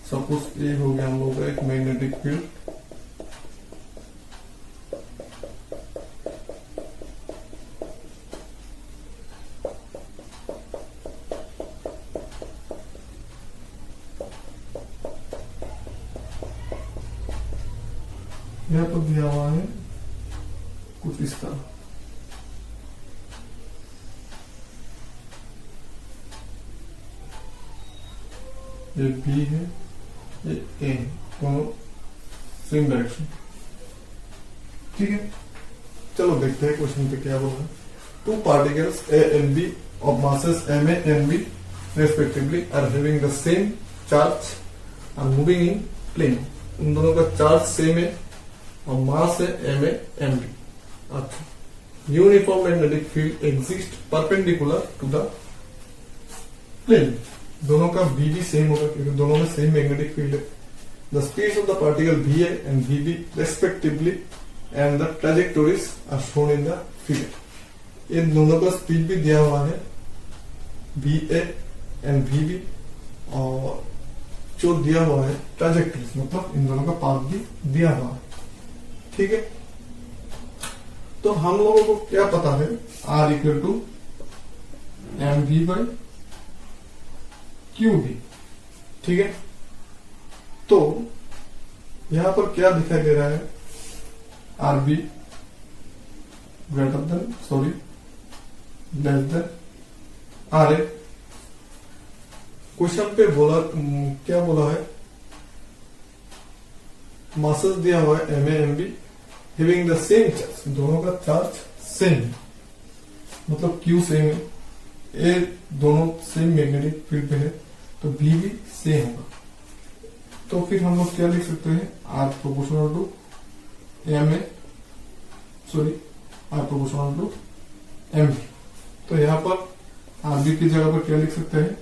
suppose ये हो गया हम लोग का एक मैग्नेटिक फील्ड, यहाँ पर दिया हुआ है कुछ इस तरह. ये बी है, ये ए है, दोनों सेम डायरेक्शन. ठीक है, चलो देखते हैं क्वेश्चन पे क्या बोला है. Two particles A and B of masses ma and b respectively are having the same charge are moving in plane. उन दोनों का चार्ज सेम है और मास है ma and b. अच्छा, uniform magnetic field exist perpendicular to the plane. दोनों का VB same होगा क्योंकि दोनों में सेम मैग्नेटिक फील्ड है. The speeds of the particle VA and VB respectively and the trajectories are shown in the figure. इन दोनों का स्पीड भी दिया हुआ है VA एंड VB, और जो दिया हुआ है ट्रैजेक्टोरीज मतलब इन दोनों का पाथ भी दिया हुआ है. ठीक है, तो हम लोगों को क्या पता है, R equal to MV by QB. ठीक है, तो यहां पर क्या दिखाई दे रहा है, RB greater than less than RA. Question पे बोला क्या बोला है, मासेस दिया हुआ है MA MB having the same charge. दोनों का चार्ज सेम है, मतलब Q सेम है, ए दोनों सेम मैग्नेटिक फील्ड पे है, तो बी भी सेम होगा. तो फिर हम लोग क्या लिख सकते हैं, R proportional to MA, R proportional to MB. तो यहाँ पर RB की जगह पर क्या लिख सकते हैं,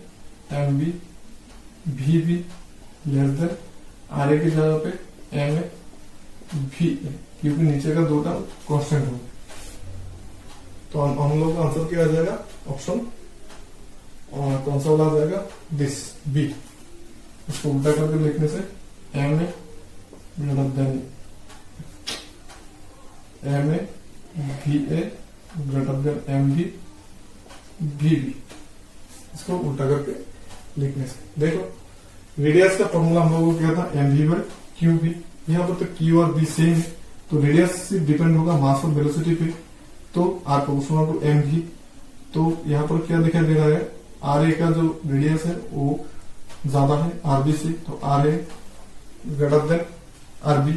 MB VB less than RA की जगह पे MA VA, क्योंकि नीचे का दो टर्म कांस्टेंट होगा. तो हम लोग का आंसर क्या आ जाएगा, ऑप्शन कौन सा वाला आ जाएगा, दिस बी. इसको उल्टा करके लिखने से MA greater than MA VA greater than MB VB. इसको उल्टा करके लिखने से देखो रेडियस का फॉर्मूला हम लोगों को क्या था, MV बाई QB. यहाँ पर तो Q और B सेम है, तो रेडियस से डिपेंड होगा मास और वेलोसिटी पे. तो R प्रोपोर्शनल टू MV. तो यहाँ पर क्या दिखाई दे रहा है, RA का जो रेडियस है वो ज्यादा है RB से, तो RA ग्रेटर देन RB.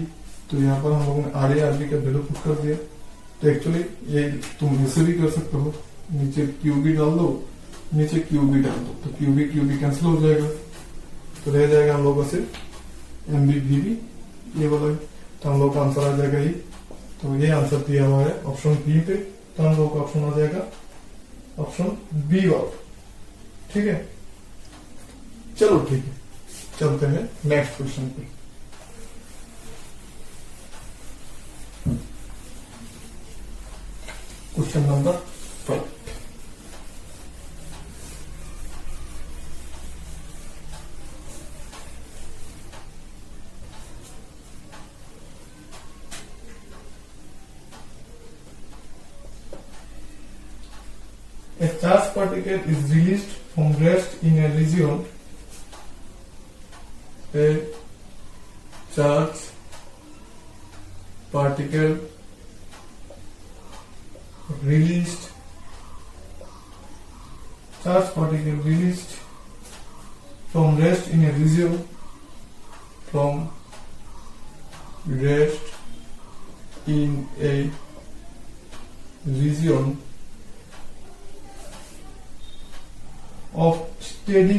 तो यहाँ पर हम लोगों ने RA RB का वैल्यू पुट कर दिया. तो एक्चुअली ये तुम ऐसे भी कर सकते हो, नीचे QB डाल दो, नीचे QB डाल दो, तो QB QB कैंसिल हो जाएगा. तो रह जाएगा हम लोग को सिर्फ MBVB ये वाला। तो हम लोग का आंसर आ जाएगा ये। तो ये आंसर दिया हुआ है ऑप्शन बी पे। तो हम लोग का ऑप्शन आ जाएगा ऑप्शन बी वाला। ठीक है, चलो ठीक है, चलते हैं नेक्स्ट क्वेश्चन पे। Question number 5। A charged particle is released from rest in a region. A charged particle released from rest in a region of steady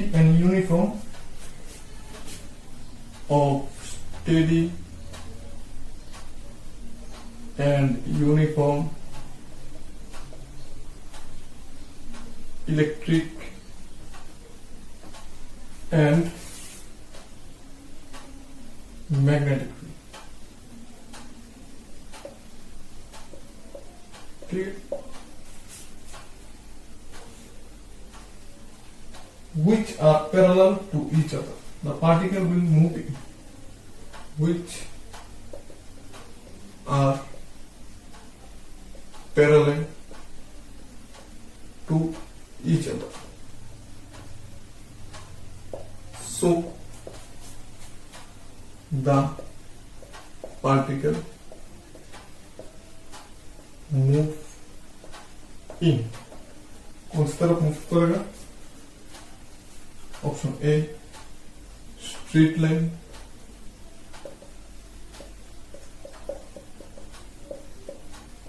and uniform electric and magnetic field. ठीक है, which are parallel to each other. The particle will move in which are parallel to each other. So the particle move in. कौन सी तरफ move करेगा? Option A straight line,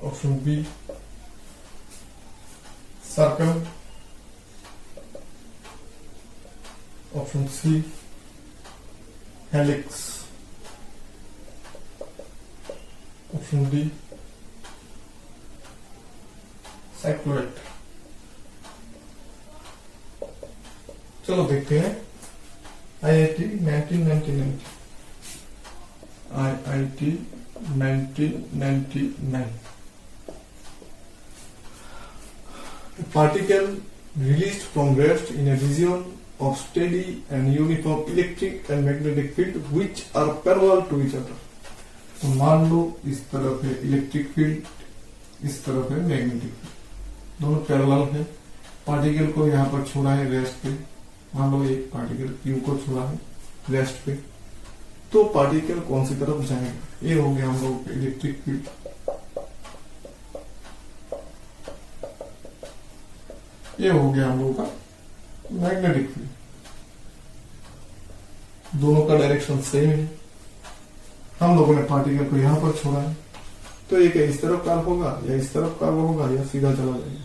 option B circle, option C helix, option D cycloid. चलो देखते हैं। IIT 1999 A particle released from rest in a region of steady and uniform electric and magnetic field which are parallel to each other. तो मान लो इस तरफ है electric field, इस तरफ है मैग्नेटिक फील्ड, दोनों पैरेलल है। पार्टिकल को यहाँ पर छोड़ा है रेस्ट पे। मान लो एक पार्टिकल क्यू को छोड़ा है रेस्ट पे, तो पार्टिकल कौन सी तरफ जाएगा? ये हो गया हम लोगों का इलेक्ट्रिक फील्ड, ये हो गया हम लोगों का मैग्नेटिक फील्ड। दोनों का डायरेक्शन सेम है। हम लोगों ने पार्टिकल को यहां पर छोड़ा है, तो ये क्या इस तरफ कार्व होगा या इस तरफ कार्व होगा या सीधा चला जाएगा?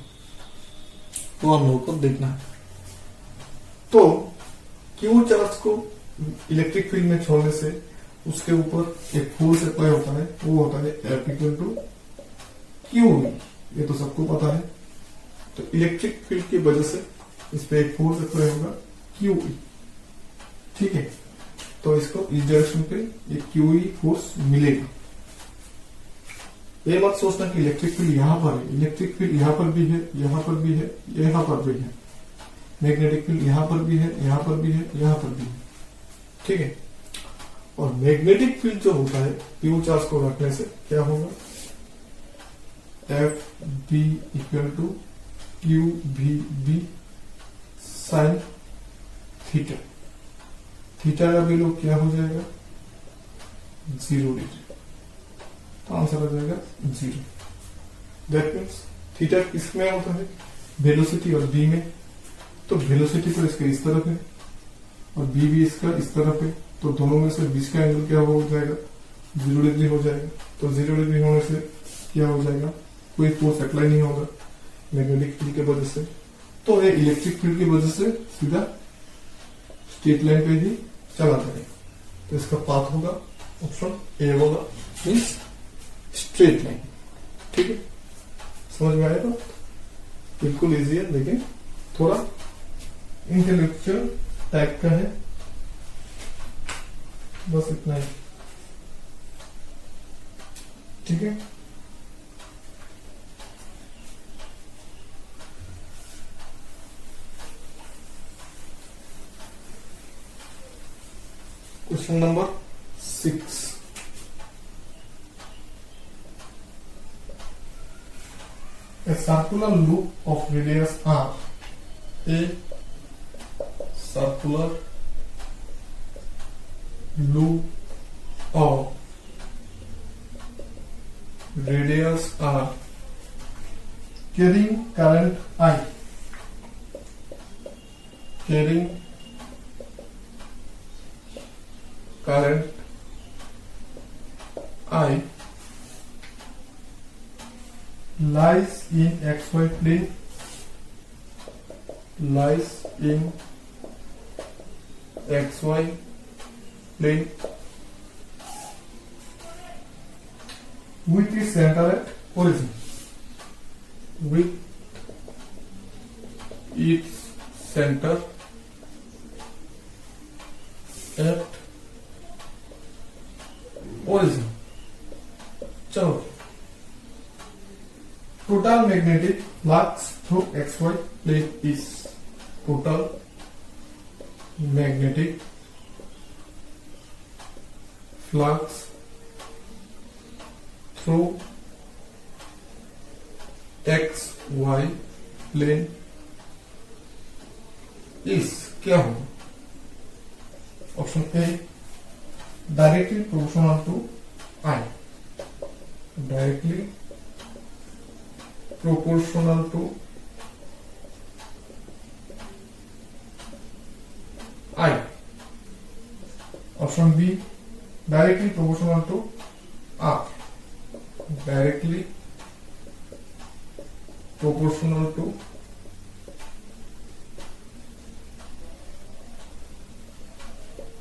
तो हम लोगों को देखना है। तो क्यू चार्ज को इलेक्ट्रिक फील्ड में छोड़ने से उसके ऊपर एक फोर्स अप्लाई होता है, वो होता है F इक्वल टू क्यू। ये तो सबको पता है। तो इलेक्ट्रिक फील्ड की वजह से इस पे एक फोर्स अप्लाई होगा क्यू। ठीक है, तो इसको इस डायरेक्शन पे एक क्यू फोर्स मिलेगा। ये मत सोचना कि इलेक्ट्रिक फील्ड यहां पर है। इलेक्ट्रिक फील्ड यहां पर भी है, यहां पर भी है, यहां पर भी है। मैग्नेटिक फील्ड यहां पर भी है, यहां पर भी है, यहां पर भी है। ठीक है, और मैग्नेटिक फील्ड जो होता है क्यू चार्ज को रखने से क्या होगा? F B equal to Q V B sine theta. Theta का वैल्यू क्या हो जाएगा? 0 डिग्री। तो आंसर आ जाएगा 0। दैट मीन्स थीटा किसमें होता है? वेलोसिटी और बी में। तो वेलोसिटी तो इसके इस तरफ है और बी भी इसका इस तरफ है, तो दोनों में से बीच का एंगल क्या हो जाएगा? 0 डिग्री हो जाएगा। तो 0 डिग्री होने से क्या हो जाएगा? कोई फोर्स अप्लाई नहीं होगा मैग्नेटिक फील्ड की वजह से। तो ये इलेक्ट्रिक फील्ड की वजह से सीधा स्ट्रेट लाइन पे ही चला जाएगा। तो इसका पाथ होगा ऑप्शन ए होगा, मीन्स स्ट्रेट लाइन। ठीक है, समझ में आएगा? बिल्कुल इजी है, लेकिन थोड़ा इंटेलेक्चुअल टाइप का है, बस इतना ही। ठीक है, question number 6। A circular loop of radius r, a circular loop of radius r carrying current I, carrying current I lies in xy plane, lies in xy plane with its center at origin, with its center at origin। चलो, total magnetic flux through xy plane is, total magnetic flux through xy plane is क्या होगा? Option A directly proportional to I, directly proportional to I। Option B directly proportional to R, directly proportional to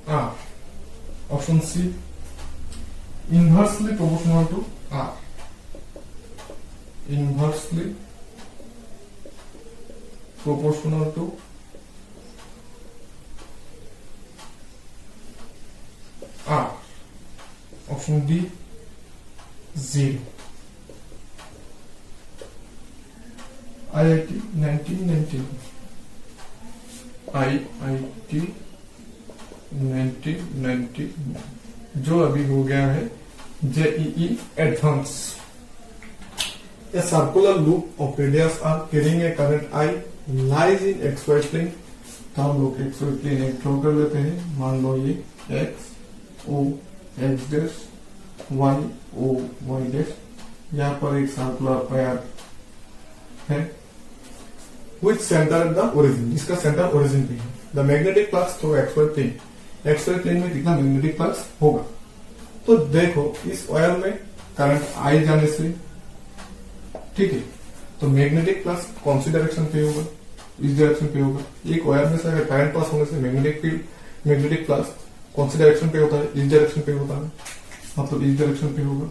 R। Option C inversely proportional to R, inversely proportional to R। Option D 0। IIT 1990, IIT 1990 जो अभी हो गया है JEE advance. A circular loop of radius r carrying a current I lies in xy plane। तो हम लोग xy plane एक draw कर लेते हैं। मान लो ये x o x dash y o y dash, यहाँ पर एक सर्कुलर वायर है with centre at the origin, जिसका सेंटर ओरिजिन पे है। The magnetic flux through xy plane, xy plane में कितना मैग्नेटिक फ्लक्स होगा? तो देखो इस वायर में करंट आई जाने से, ठीक है, तो मैग्नेटिक फ्लक्स कौन सी डायरेक्शन पे होगा? इस डायरेक्शन पे होगा। एक वायर में से अगर करंट पास होने से मैग्नेटिक फ्लक्स कौन सी डायरेक्शन पे होता है? इस डायरेक्शन पे होता है, मतलब इस डायरेक्शन पे होगा।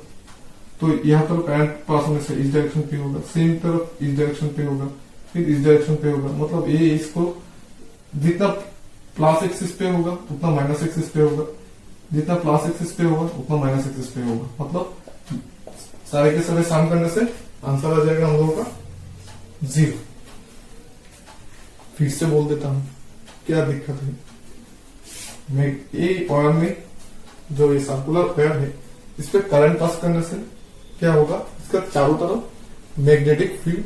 तो यहाँ पर करंट पास होने से इस डायरेक्शन पे होगा, सेम तरफ इस डायरेक्शन पे होगा, फिर इस डायरेक्शन पे होगा। मतलब ये इसको जितना प्लस एक्सिस पे होगा उतना माइनस एक्सिस पे होगा, जितना प्लस एक्सिस पे होगा उतना माइनस एक्सिस पे होगा। मतलब सारे के सारे सम करने से आंसर आ जाएगा हम लोगों का 0। फिर से बोल देता हूं, क्या दिक्कत है? मैं ये वायर में जो ये सर्कुलर वायर है, इस पे करंट पास करने से क्या होगा? इसका चारों तरफ मैग्नेटिक फील्ड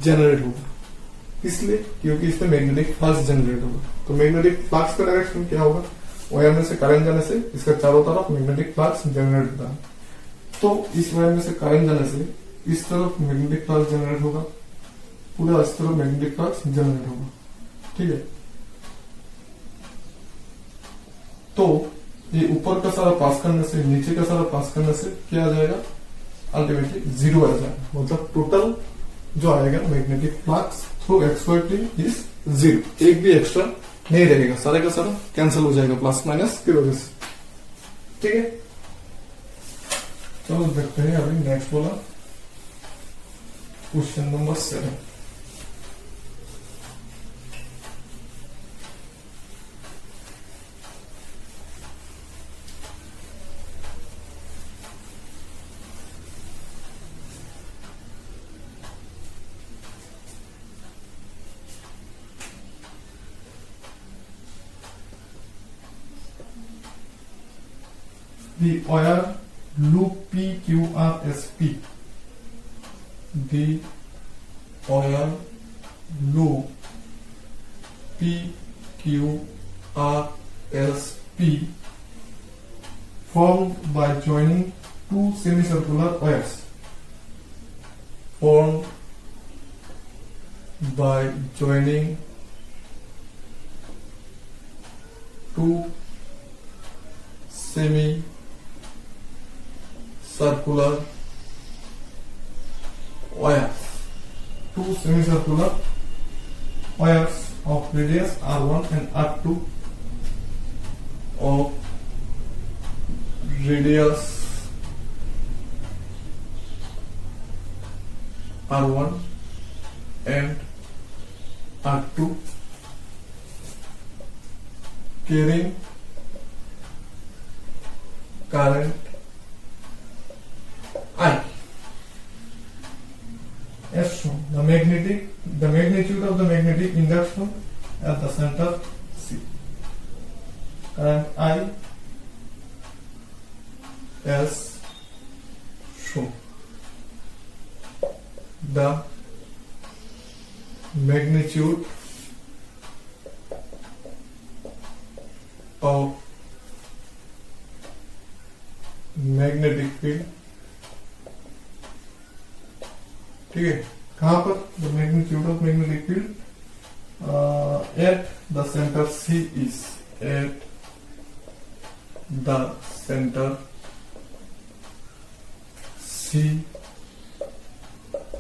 जनरेट होगा, इसलिए क्योंकि इसमें मैग्नेटिक फ्लक्स जनरेट होगा। तो मैग्नेटिक फ्लक्स का डायरेक्शन क्या होगा? वायर में से करंट जाने से इसका चारों तरफ मैग्नेटिक फ्लक्स जनरेट होता है। तो इस वायर में से करंट जाने से इस तरफ मैग्नेटिक फ्लक्स जनरेट होगा, पूरा इस तरफ मैग्नेटिक फ्लक्स जनरेट होगा। ठीक है, तो ये ऊपर का सारा पास करने से, नीचे का सारा पास करने से क्या आ जाएगा? अल्टीमेटली 0 आ जाएगा। मतलब टोटल जो आएगा magnetic flux through XY plane is 0। एक भी एक्स्ट्रा नहीं रहेगा, सारे का सारा कैंसिल हो जाएगा प्लस माइनस की वजह से। ठीक है, चलो देखते हैं अभी नेक्स्ट बोला question number 7। The wire loop PQRSP. The wire loop PQRSP formed by joining two semicircular wires. Formed by joining two semicircular wires. Two semicircular wires of radius R1 and R2 of radius R1 and R2 carrying current I as shown. The magnitude of the magnetic induction at the center C. Current I as shown. The magnitude of magnetic field. ठीक है, कहां पर? The magnitude of magnetic field at the centre C is, at the centre C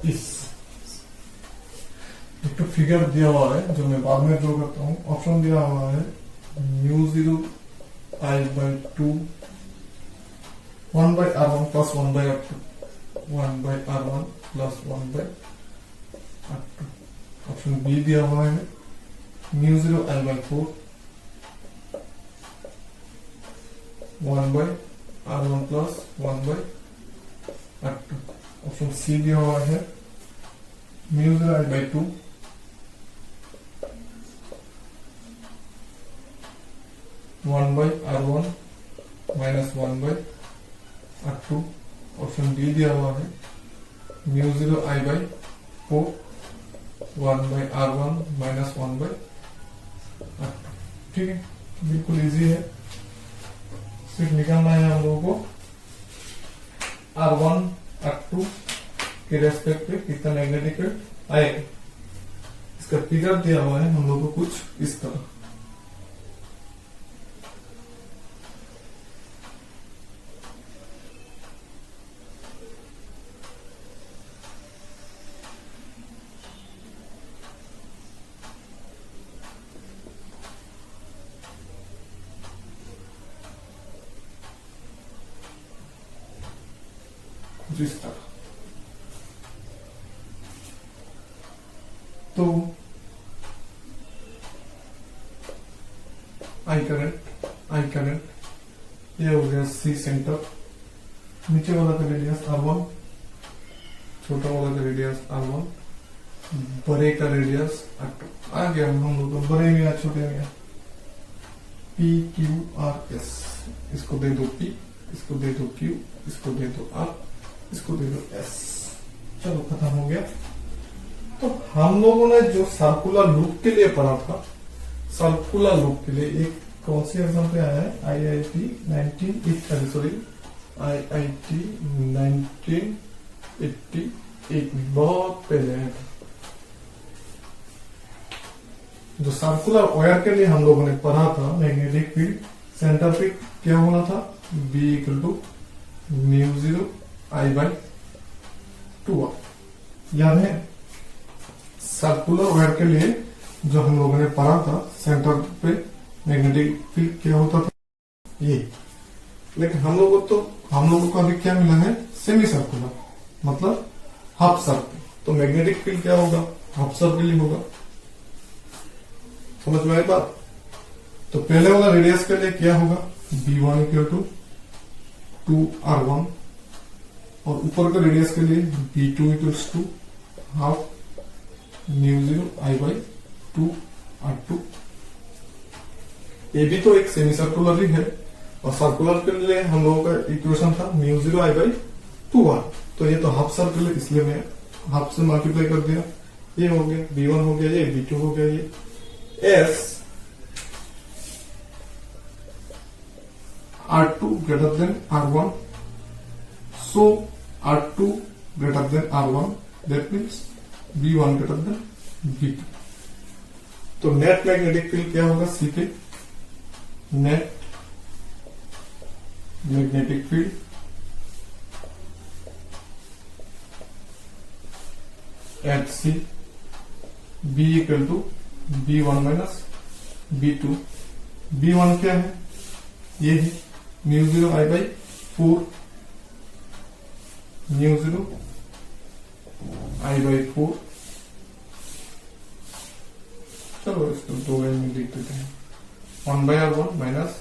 is. एक तो figure दिया हुआ है जो मैं बाद में ड्रॉ करता हूं। ऑप्शन दिया हुआ है μ0 I/2 1 by R1 plus 1 by R2, 1 by R1 plus 1 by R2। Option B दिया हुआ है μ0 I/4 1 by R1 plus 1 by R2। Option C दिया हुआ है μ0 I/2 1 by R1 minus 1 by R2। Option D दिया हुआ है μ0 I/4 1 by R1 minus 1 by R2। ठीक है, बिल्कुल इजी है। सिर्फ निकालना है हम लोगों को R1 R2 के रेस्पेक्ट पे कितना मैग्नेटिक फील्ड आएगा। इसका फिगर दिया हुआ है हम लोगों को कुछ इस तरह। जिस तरह तो आई करंट ये हो गया सी सेंटर, नीचे वाला का रेडियस R1, छोटा वाला का रेडियस R1, बड़े का रेडियस R2। आ गया हम लोग तो बड़े में या छोटे में PQRS। इसको दे दो P, इसको दे दो Q, इसको दे दो R, इसको दे दो S। चलो खत्म हो गया। तो हम लोगों ने जो सर्कुलर लूप के लिए पढ़ा था, सर्कुलर लूप के लिए एक कौन सी एग्जाम पे आया है? IIT 1988 में, बहुत पहले है। जो सर्कुलर वायर के लिए हम लोगों ने पढ़ा था मैग्नेटिक फील्ड सेंटर पे क्या होना था? B = μ0 I/2। याद है? सर्कुलर वायर के लिए जो हम लोगों ने पढ़ा था सेंटर पे मैग्नेटिक फील्ड क्या होता था ये। लेकिन हम लोगों को अभी क्या मिला है, सेमी सर्कुलर, मतलब हाफ सर्कल। तो मैग्नेटिक फील्ड क्या होगा, हाफ सर्कल ही होगा। समझ में आई बात। तो पहले वाला रेडियस के लिए क्या होगा, B1 इक्वल टू 2R1, और ऊपर का रेडियस के लिए B2 equals to half μ0I/2R2। ये भी तो एक सेमी सर्कुलर ही है, और सर्कुलर के लिए हम लोगों का इक्वेशन था μ0I/2R। तो ये तो हाफ सर्कल है, इसलिए मैं हाफ से मल्टीप्लाई कर दिया। ये हो गया B1 हो गया, ये B2 हो गया, ये S R2 greater than R1, so R2 greater than R1, that means B1 greater than B2। तो नेट मैग्नेटिक फील्ड क्या होगा, सीखे, net magnetic field at C B equal to B1 minus B2। B1 क्या है, ये है μ0I/4, μ0I/4। चलो इसको 2 लाइन में लिख देते हैं, 1/R1 minus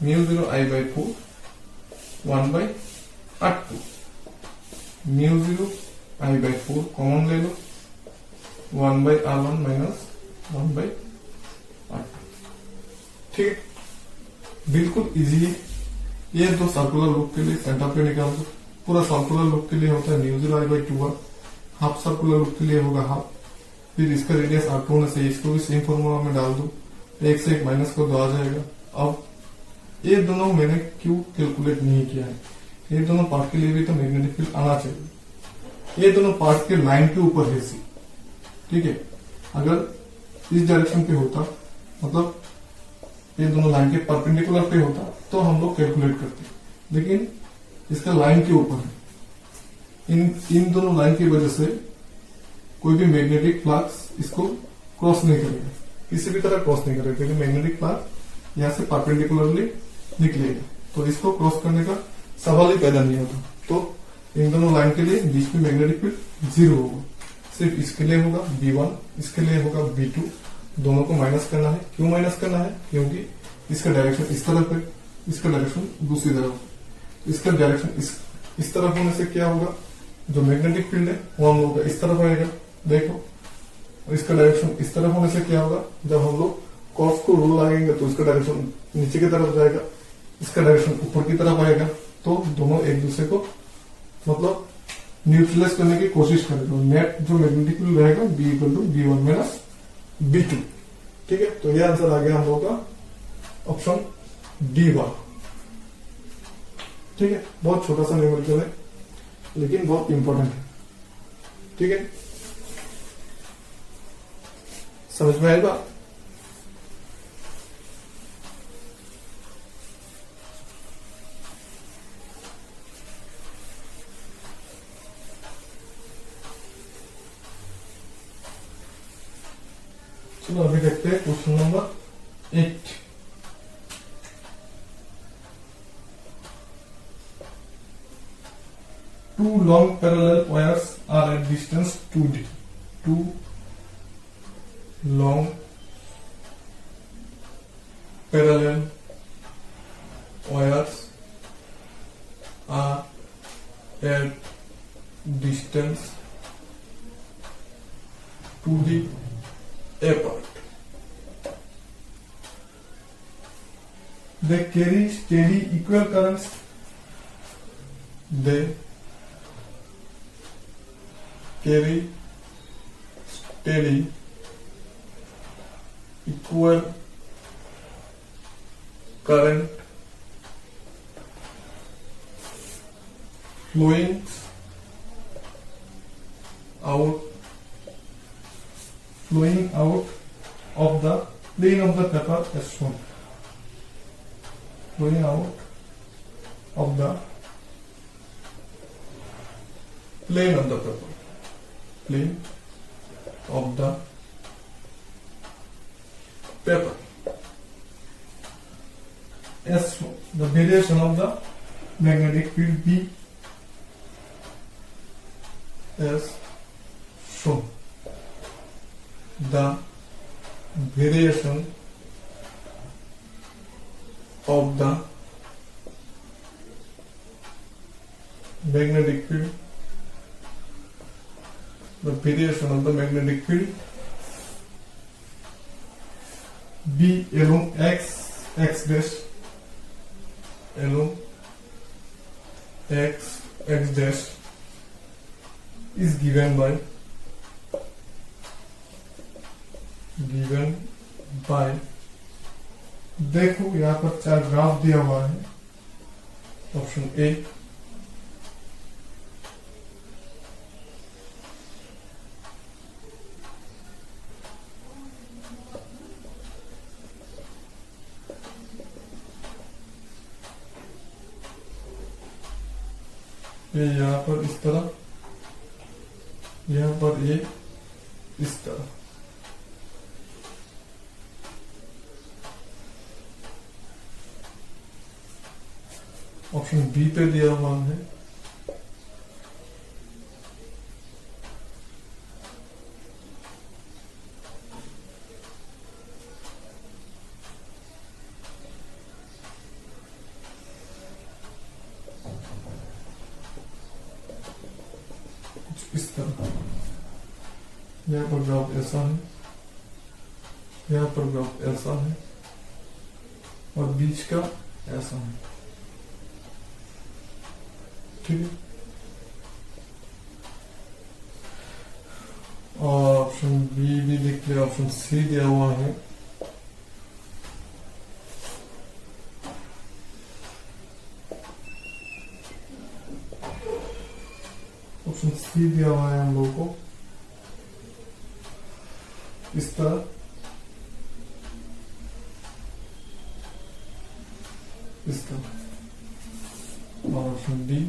μ0I/4 1/R2। μ0I/4 common ले लो, 1/R1 माइनस 1/R2। ठीक, बिल्कुल इजी है। ये दो सर्कुलर लूप के लिए सेंटर पे निकाल दो। पूरा सर्कुलर लूप के लिए होता है μ0I/2R, हाफ सर्कुलर लूप के लिए होगा हाफ। फिर इसका रेडियस R2 होने से इसको भी सेम फॉर्मूला में डाल दो, एक से एक माइनस कर दो, आ जाएगा। अब ये दोनों मैंने क्यों कैलकुलेट नहीं किया है, ये दोनों पार्ट के लिए भी तो मैग्नेटिक फील्ड आना चाहिए। ये दोनों पार्ट के लाइन के ऊपर है सी, ठीक है। अगर इस डायरेक्शन पे होता, मतलब ये दोनों लाइन के परपेंडिकुलर पे होता, तो हम लोग कैलकुलेट करते, लेकिन इसका लाइन के ऊपर है। इन दोनों लाइन की वजह से कोई भी मैग्नेटिक फ्लक्स इसको क्रॉस नहीं करेगा, किसी भी तरह क्रॉस नहीं करेगा, क्योंकि मैग्नेटिक फ्लक्स यहाँ से परपेंडिकुलरली निकलेगा, तो इसको क्रॉस करने का सवाल ही पैदा नहीं होता। तो इन दोनों लाइन के लिए बीच में मैग्नेटिक फील्ड 0 होगा। सिर्फ इसके लिए होगा B1, इसके लिए होगा B2, दोनों को माइनस करना है। क्यों माइनस करना है, क्योंकि इसका डायरेक्शन इस तरफ है, इसका डायरेक्शन दूसरी तरफ। इसका डायरेक्शन इस तरफ होने से क्या होगा, जो मैग्नेटिक फील्ड है वो हम लोग का इस तरफ आएगा, देखो। इसका डायरेक्शन इस तरफ होने से क्या होगा, जब हम लोग कॉस को रूल लगाएंगे तो इसका डायरेक्शन नीचे की तरफ जाएगा, इसका डायरेक्शन ऊपर की तरफ आएगा। तो दोनों एक दूसरे को मतलब न्यूट्रलाइज करने की कोशिश करेगा। नेट जो मैग्नेटिक फील्ड रहेगा B equal to B1 minus B2। ठीक है, तो ये आंसर आ गया हम लोग का ऑप्शन D1। ठीक है, बहुत छोटा सा न्यूमेरिकल है, लेकिन बहुत इंपॉर्टेंट है। ठीक है, समझ में आएगा। चलो अभी देखते हैं question number 8। Two long parallel wires are at distance 2D. Two long parallel wires are at distance 2D apart. They carry steady equal currents. They carry steady equal current flowing out of the plane of the paper as shown. Flowing out of the plane of the paper. Plane of the paper. As the variation of the magnetic field B as shown. The variation of the magnetic field, the variation of the magnetic field B along x dash, along x dash is given by देखो यहां पर 4 graph दिया हुआ है। Option A, ये यहां पर इस तरह, यहां पर ये इस तरह। ऑप्शन बी पे दिया हुआ है इस तरह। यहाँ पर ग्राफ ऐसा है, यहाँ पर ग्राफ ऐसा है और बीच का ऐसा है। ठीक है। और ऑप्शन बी भी लिख लिया। ऑप्शन सी दिया हुआ है, ऑप्शन सी दिया हुआ है हम लोगों को इस तरह, इस तरह। और ऑप्शन डी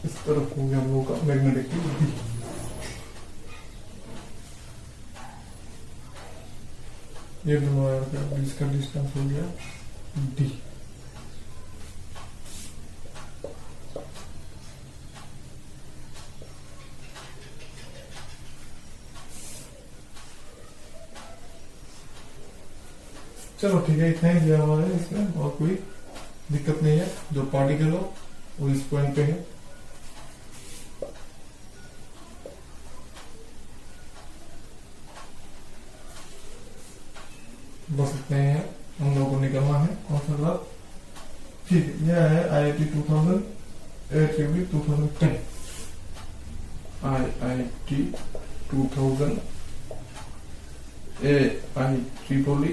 इस तरफ हो गया हम लोग का मैग्नेटिक फील्ड बी। ये दोनों वायर का बीच का डिस्टेंस हो गया डी। चलो ठीक है, इतना ही दिया हुआ है इसमें और कोई दिक्कत नहीं है। जो पार्टिकल हो वो इस पॉइंट पे है। बस इतने ही है, हम लोगों को निकलना है कौन सा ग्राफ। ठीक है, यह है IIT 2000 AIITRIPOLI 2010, IIT 2000 AIITRIPOLI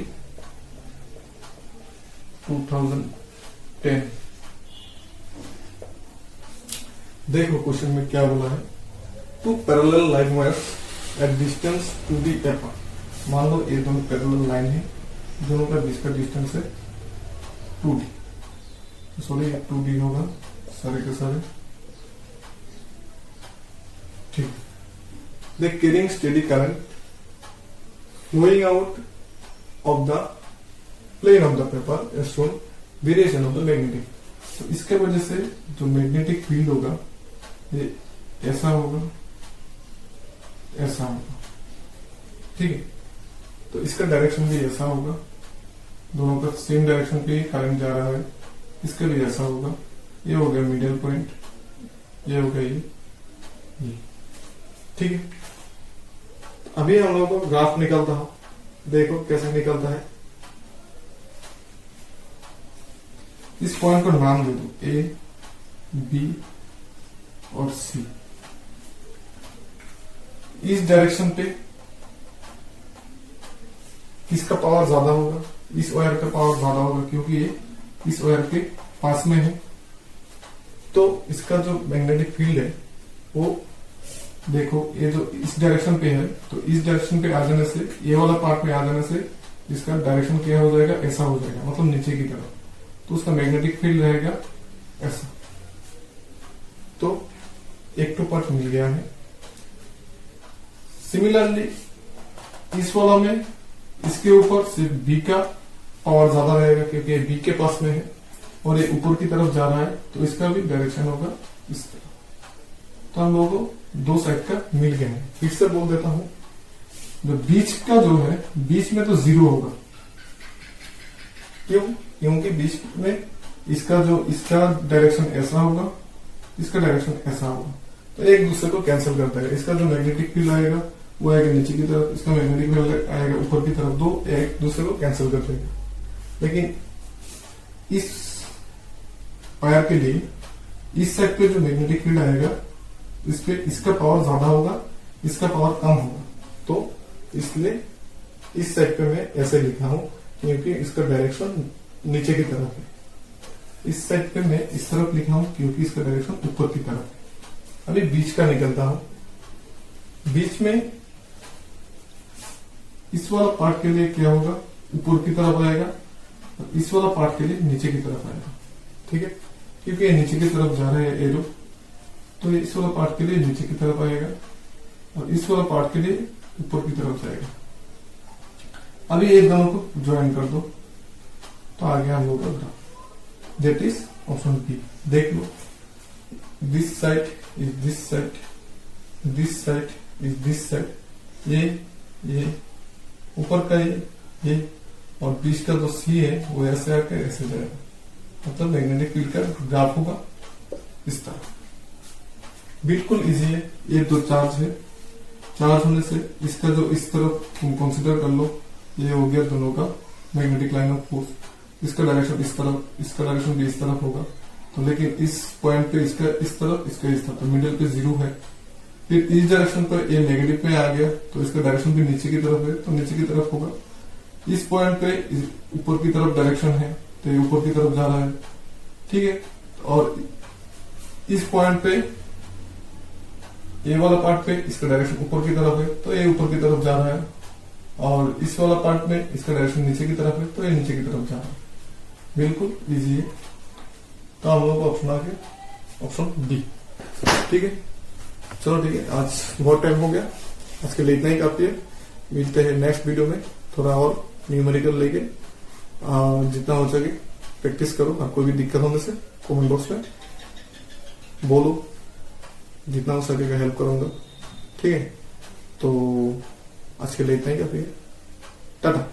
2010। देखो क्वेश्चन में क्या बोला है, two parallel line wires at distance 2D apart. मान लो ये दोनों पैरेलल लाइन है, दोनों का बीच का डिस्टेंस है 2D, सॉरी 2D होगा सारे के सारे। ठीक, they carrying steady current flowing out of the plane of the paper as shown, variation of the magnetic. तो इसके वजह से जो मैग्नेटिक फील्ड होगा ये ऐसा होगा, ऐसा होगा। ठीक है, तो इसका डायरेक्शन भी ऐसा होगा, दोनों का सेम डायरेक्शन पे ही करंट जा रहा है। इसका भी ऐसा होगा। ये हो गया मिडिल पॉइंट, ये हो गया ये। ठीक है, अभी हम लोगों को ग्राफ निकलता है, देखो कैसे निकलता है। इस पॉइंट को नाम दे दो ए, बी और सी। इस डायरेक्शन पे किसका पावर ज्यादा होगा, इस वायर का पावर ज्यादा होगा क्योंकि ये इस वायर के पास में है। तो इसका जो मैग्नेटिक फील्ड है वो देखो, ये जो इस डायरेक्शन पे है, तो इस डायरेक्शन पे आ जाने से, ये वाला पार्ट में आ जाने से इसका डायरेक्शन क्या हो जाएगा, ऐसा हो जाएगा, मतलब नीचे की तरफ। तो उसका मैग्नेटिक फील्ड रहेगा ऐसा। तो एक तो पार्ट मिल गया है। सिमिलरली इस वाला में इसके ऊपर सिर्फ बी का पावर ज्यादा रहेगा क्योंकि ये बी के पास में है और ये ऊपर की तरफ जा रहा है, तो इसका भी डायरेक्शन होगा इस तरह। तो हम लोगों को दो साइड का मिल गया है। फिर से बोल देता हूं, जो बीच का जो है, बीच में तो जीरो होगा। क्यों? क्योंकि बीच में इसका डायरेक्शन ऐसा होगा, इसका डायरेक्शन ऐसा होगा, तो एक दूसरे को कैंसिल करता है। इसका जो मैग्नेटिक फील्ड आएगा वो आएगा नीचे की तरफ, इसका मैग्नेटिक फील्ड आएगा ऊपर की तरफ, दो एक दूसरे को कैंसिल कर देगा। लेकिन इस वायर के लिए इस साइड पे जो मैग्नेटिक फील्ड आएगा, इस पे इसका पावर ज्यादा होगा, इसका पावर कम होगा। तो इसलिए इस साइड पे मैं ऐसे लिखा हूं क्योंकि इसका डायरेक्शन नीचे की तरफ है। इस साइड पे मैं इस तरफ लिखा हूं क्योंकि इसका डायरेक्शन ऊपर की तरफ है। अभी बीच का निकलता हूं। बीच में इस वाला पार्ट के लिए क्या होगा, ऊपर की तरफ आएगा, और इस वाला पार्ट के लिए नीचे की तरफ आएगा। ठीक है, क्योंकि ये नीचे की तरफ जा रहा है एरो, तो इस वाला पार्ट के लिए नीचे की तरफ आएगा और इस वाला पार्ट के लिए ऊपर की तरफ जाएगा। अभी ये दोनों को ज्वाइन कर दो तो आ गया हम लोग का graph. That is option B. देख लो, this side is this side, this side is this side, ये ऊपर का ये और बीच का जो सी है वो ऐसे आकर ऐसे जाएगा, मतलब मैग्नेटिक फील्ड का ग्राफ होगा इस तरह। बिल्कुल इजी है। ये दो चार्ज है, चार्ज होने से इसका जो इस तरफ तुम कंसिडर कर लो, ये हो गया दोनों का मैग्नेटिक लाइन ऑफ फोर्स। इसका डायरेक्शन इस तरफ, इसका डायरेक्शन भी इस तरफ होगा। तो लेकिन इस पॉइंट पे इसका इस तरफ, इसका इस तरफ, तो मिडिल पे जीरो है। फिर इस डायरेक्शन पर ये नेगेटिव पे आ गया तो इसका डायरेक्शन भी नीचे की तरफ है, तो नीचे की तरफ होगा। इस पॉइंट पे ऊपर की तरफ डायरेक्शन है तो ये ऊपर की तरफ जा रहा है। ठीक है, और इस पॉइंट पे ये वाला पार्ट पे इसका डायरेक्शन ऊपर की तरफ है तो ये ऊपर की तरफ जा रहा है, और इस वाला पार्ट में इसका डायरेक्शन नीचे की तरफ है तो ये नीचे की तरफ जा रहा है। बिल्कुल इजी है। तो हम लोग ऑप्शन आ गया ऑप्शन बी। ठीक है, चलो ठीक है, आज बहुत टाइम हो गया, आज के लिए इतना ही काफी है। मिलते हैं नेक्स्ट वीडियो में, थोड़ा और न्यूमेरिकल लेके। जितना हो सके प्रैक्टिस करो, और कोई भी दिक्कत होने से कमेंट बॉक्स में बोलो, जितना हो सकेगा हेल्प करूंगा। ठीक है, तो आज के लिए इतना ही काफी है। टाटा।